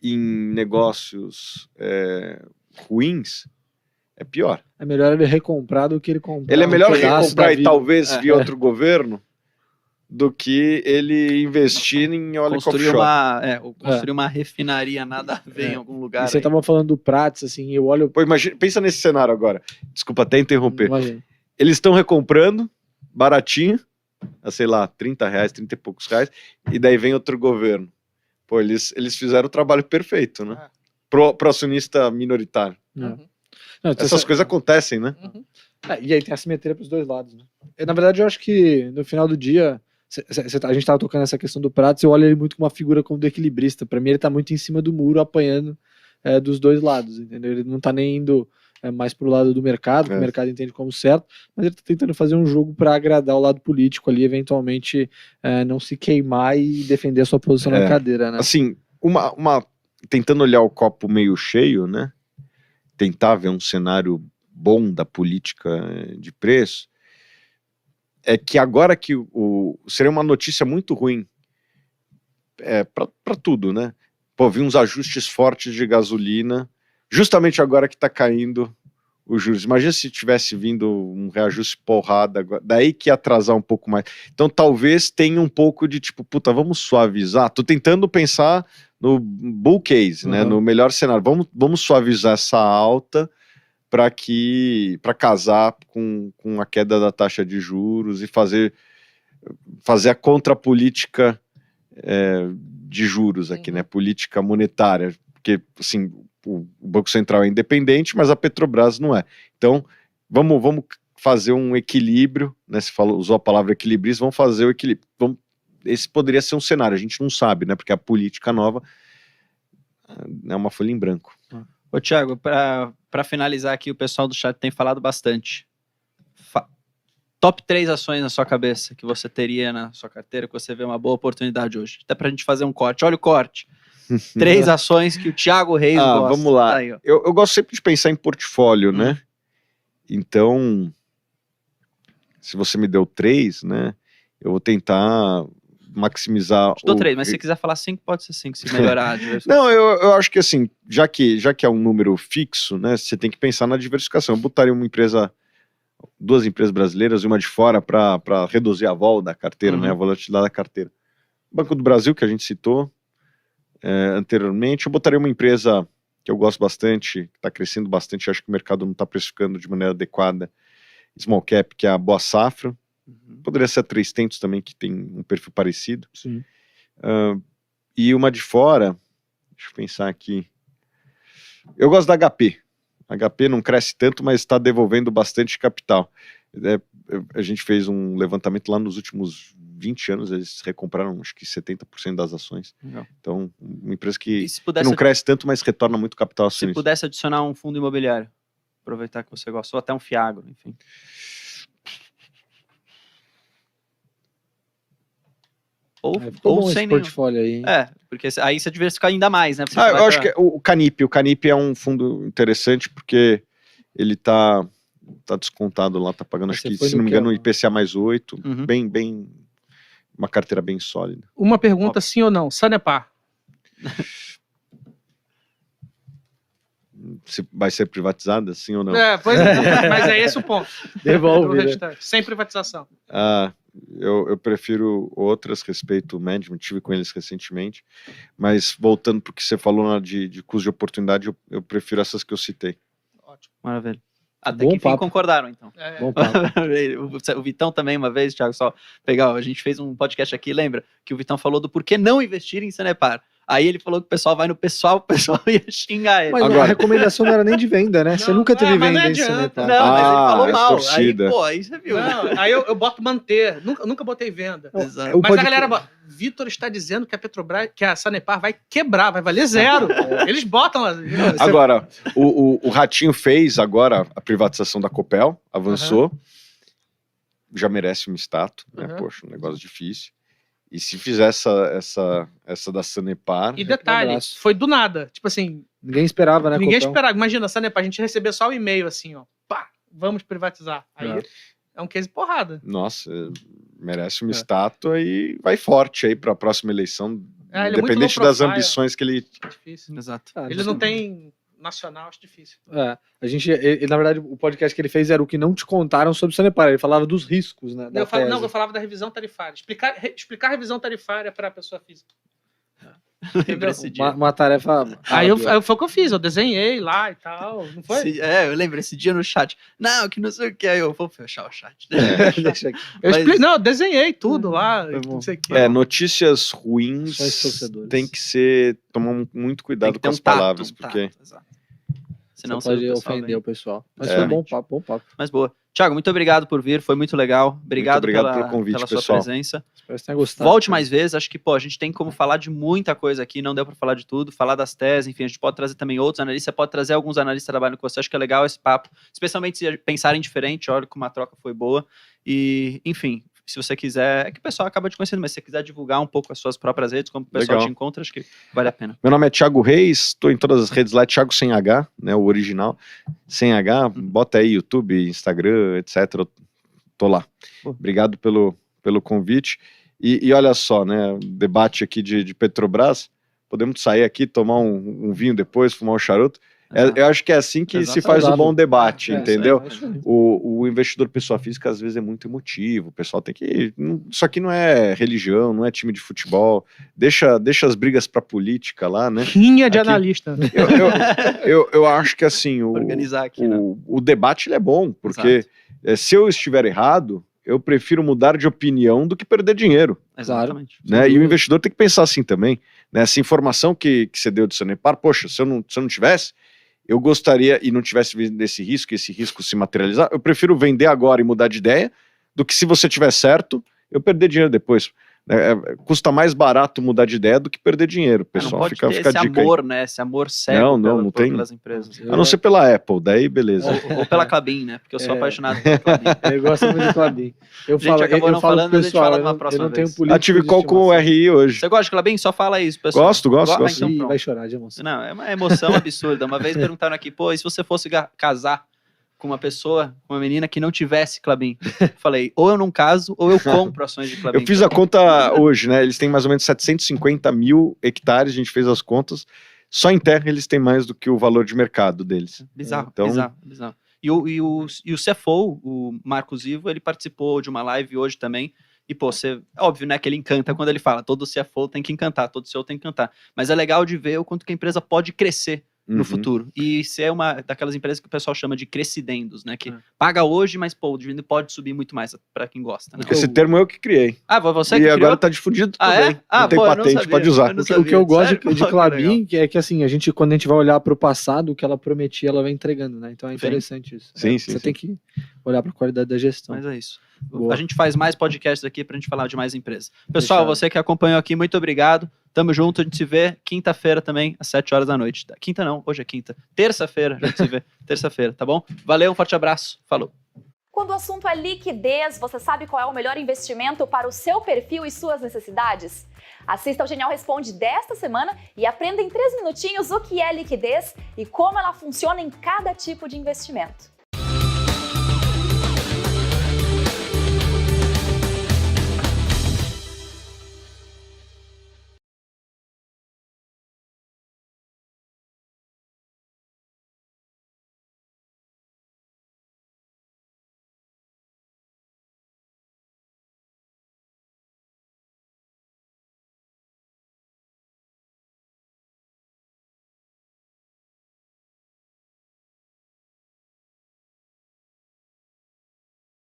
em negócios ruins é pior. É melhor ele recomprar do que ele comprar. Ele é melhor pedaço recomprar da e vida. talvez vir outro governo do que ele investir em óleo Construir offshore. uma refinaria nada a ver em algum lugar. E você aí. tava falando do Prats, assim, eu olho... Pô, imagina, pensa nesse cenário agora. Desculpa até interromper. Imagina. Eles estão recomprando baratinho, a sei lá, R$30, 30 e poucos reais, e daí vem outro governo. Pô, eles fizeram o trabalho perfeito, né? Pro acionista minoritário. Não, Essas coisas acontecem, né? E aí tem a simetria pros dois lados, né? Na verdade, eu acho que no final do dia, a gente tava tocando essa questão do Prats, eu olho ele muito como uma figura como do equilibrista. Pra mim, ele tá muito em cima do muro, apanhando dos dois lados, entendeu? Ele não tá nem indo mais pro lado do mercado, que o mercado entende como certo, mas ele tá tentando fazer um jogo para agradar o lado político ali, eventualmente não se queimar e defender a sua posição na cadeira, né? Assim, tentando olhar o copo meio cheio, né? Tentar ver um cenário bom da política de preço, é que agora que seria uma notícia muito ruim para tudo, né? Pô, vi uns ajustes fortes de gasolina, justamente agora que está caindo os juros. Imagina se tivesse vindo um reajuste porrada, agora, daí que ia atrasar um pouco mais. Então talvez tenha um pouco de tipo, puta, vamos suavizar. Tô tentando pensar no bull case, né? No melhor cenário. Vamos suavizar essa alta para casar com a queda da taxa de juros e fazer a contrapolítica de juros aqui, né? Política monetária, porque assim, o Banco Central é independente, mas a Petrobras não é. Então, vamos fazer um equilíbrio, né? Você usou a palavra equilibrista, vamos fazer o equilíbrio. Esse poderia ser um cenário, a gente não sabe, né? Porque a política nova é uma folha em branco. Ô, Thiago, para finalizar aqui, o pessoal do chat tem falado bastante. Top 3 ações na sua cabeça que você teria na sua carteira, que você vê uma boa oportunidade hoje. Até pra gente fazer um corte. Olha o corte. 3 ações que o Thiago Reis gosta. Vamos lá. Tá aí, ó. Eu gosto sempre de pensar em portfólio, né? Então, se você me deu 3, né? Eu vou tentar maximizar. Te dou 3, mas se você quiser falar 5, pode ser 5, se melhorar. Não, eu acho que assim, já que é um número fixo, né? Você tem que pensar na diversificação. Eu botaria 2 empresas brasileiras e uma de fora para reduzir a vol da carteira, né? A volatilidade da carteira. Banco do Brasil, que a gente citou anteriormente. Eu botaria uma empresa que eu gosto bastante, que está crescendo bastante, acho que o mercado não está precificando de maneira adequada, small cap, que é a Boa Safra. Poderia ser a 300 também, que tem um perfil parecido. Sim. E uma de fora, deixa eu pensar aqui. Eu gosto da HP. A HP não cresce tanto, mas está devolvendo bastante capital. A gente fez um levantamento lá nos últimos 20 anos, eles recompraram acho que 70% das ações. Legal. Então, uma empresa que não cresce tanto, mas retorna muito capital. Se pudesse adicionar um fundo imobiliário, aproveitar que você gosta, ou até um Fiagro, enfim. Ou sem portfólio aí. Porque aí você diversifica ainda mais, né? Eu acho que o Canip é um fundo interessante porque ele tá descontado lá, tá pagando, acho que, se não me engano, IPCA mais 8, bem, uma carteira bem sólida. Uma pergunta, sim ou não, Sanepar? Se vai ser privatizada, sim ou não? Pois é, mas é esse o ponto. Devolve, né? Sem privatização. Eu prefiro outras, respeito o management, tive com eles recentemente, mas voltando para o que você falou de custo de oportunidade, eu prefiro essas que eu citei. Ótimo. Maravilha. Até Bom que enfim papo. concordaram, então. Bom papo. O Vitão também, uma vez, Thiago, só pegar, a gente fez um podcast aqui, lembra? Que o Vitão falou do porquê não investir em Sanepar. Aí ele falou que o pessoal vai no pessoal, o pessoal ia xingar ele. Mas Agora- a recomendação não era nem de venda, né? Você Não, nunca teve mas não venda em adianta. Sanepar. Não, mas ele falou é mal. torcida. Aí, pô, aí você viu. Não, aí eu boto manter. Nunca botei venda. Exato. O Mas podcast- a galera bota, Vitor está dizendo que a Petrobras, que a Sanepar vai quebrar, vai valer zero. Eles botam lá. Agora, o Ratinho fez agora a privatização da Copel, avançou, já merece uma estátua, né? Uhum. Poxa, um negócio difícil. E se fizer essa da Sanepar, E detalhe, abraço. foi do nada. Tipo assim, Ninguém esperava, né? ninguém Copel? esperava. Imagina, a Sanepar, a gente recebeu só o e-mail assim, ó. Pá, vamos privatizar. Aí é um case porrada. nossa, merece uma É. estátua e vai forte aí para a próxima eleição, É, ele é muito independente low das profile. ambições que ele... É difícil. Exato. Ah, Ele não tem nacional, acho difícil. A gente, na verdade, o podcast que ele fez era o que não te contaram sobre o Sanepar. Ele falava dos riscos, né? da Eu falo, tese. não, eu falava da revisão tarifária. Explicar a revisão tarifária para a pessoa física. Lembra esse dia. Uma tarefa. Aí árdua. foi o que eu fiz, eu desenhei lá e tal. Não foi? Eu lembro esse dia no chat. Não, que não sei o que. Aí eu vou fechar o chat. Deixa aqui. Mas- Não, eu desenhei tudo lá. Foi bom. Não sei o que. notícias ruins Só os torcedores. tem que ser... Tomar muito cuidado com as palavras, porque... Exato. Senão Você pode o pessoal ofender vem. o pessoal. Mas É. foi bom papo, bom papo. Mas boa. Thiago, muito obrigado por vir, foi muito legal. Obrigado, obrigado pela, pelo convite, pela sua pessoal. presença. Espero que você tenha gostado. Volte mais vezes, acho que, pô, a gente tem como falar de muita coisa aqui, não deu para falar de tudo, falar das teses, enfim, a gente pode trazer também outros analistas, você pode trazer alguns analistas que trabalham com você, acho que é legal esse papo, especialmente se pensarem diferente, olha como a troca foi boa, e, enfim, se você quiser, é que o pessoal acaba te conhecendo, mas se você quiser divulgar um pouco as suas próprias redes, como o pessoal Legal. te encontra, acho que vale a pena. Meu nome é Thiago Reis, estou em todas as redes lá, Thiago sem H, né, o original, sem H, bota aí YouTube, Instagram, etc, eu tô lá. Pô. Obrigado pelo convite, e olha só, né, o debate aqui de Petrobras, podemos sair aqui, tomar um vinho depois, fumar um charuto, eu acho que é assim que se faz um bom debate, entendeu? É isso aí. O investidor pessoa física às vezes é muito emotivo, o pessoal tem que... Isso aqui não é religião, não é time de futebol, deixa as brigas pra política lá, né? Rinha de Aqui. analista. Eu acho que assim, Organizar aqui, né? o debate ele é bom, porque se eu estiver errado, eu prefiro mudar de opinião do que perder dinheiro, Exatamente. né? E o investidor tem que pensar assim também, né? Essa informação que você deu de Sanepar, poxa, se eu não tivesse, eu gostaria, e não tivesse vindo esse risco se materializar, eu prefiro vender agora e mudar de ideia, do que se você tiver certo, eu perder dinheiro depois. Custa mais barato mudar de ideia do que perder dinheiro, Não pessoal. pode Fica ter a esse dica aí. amor, né? Esse amor cego Não tem. pelas empresas. A não ser pela Apple, daí beleza. Ou pela Clabin, né? Porque eu sou É. apaixonado pela Clabin. Eu gosto muito de Clabin. Eu Gente, falo, acabou eu não falo falando, pro mas a gente pessoal, fala eu numa não, próxima eu não tenho vez. político Tive de call com o estimação. RI hoje. Você gosta de Clabin? Só fala isso, pessoal. Gosto. Ah, então Ih, pronto. vai chorar de emoção. Não, é uma emoção absurda. Uma vez perguntaram aqui, pô, e se você fosse casar com uma pessoa, com uma menina que não tivesse Clabin? Eu falei, ou eu não caso, ou eu compro ações de Clabin. Eu fiz a conta hoje, né? Eles têm mais ou menos 750 mil hectares, a gente fez as contas. Só em terra eles têm mais do que o valor de mercado deles. Bizarro, Então- bizarro. E o CFO, o Marcos Ivo, ele participou de uma live hoje também. E, pô, óbvio, né, que ele encanta quando ele fala, todo CFO tem que encantar, todo CEO tem que encantar. Mas é legal de ver o quanto que a empresa pode crescer no Uhum. futuro. E se é uma daquelas empresas que o pessoal chama de crescidendos, né? Que É. paga hoje, mas, pô, o dividendo pode subir muito mais pra quem gosta, né? Esse termo eu que criei. Ah, você e que criou? agora tá difundido Ah, também. é? Ah, não tem pô, eu não patente, sabia, pode usar. eu não O que eu gosto Sério? de Pô, que Clabin é que assim, quando a gente vai olhar para o passado, o que ela prometia, ela vai entregando, né? Então é Sim. interessante isso. Sim, Você sim, tem que olhar para a qualidade da gestão. Mas é isso. Boa. A gente faz mais podcasts aqui pra gente falar de mais empresas. Pessoal, Fechado. você que acompanhou aqui, muito obrigado. Tamo junto, a gente se vê quinta-feira também, às 7 horas da noite. Quinta não, hoje é quinta. Terça-feira, a gente se vê. Terça-feira, tá bom? Valeu, um forte abraço. Falou. Quando o assunto é liquidez, você sabe qual é o melhor investimento para o seu perfil e suas necessidades? Assista ao Genial Responde desta semana e aprenda em 3 minutinhos o que é liquidez e como ela funciona em cada tipo de investimento.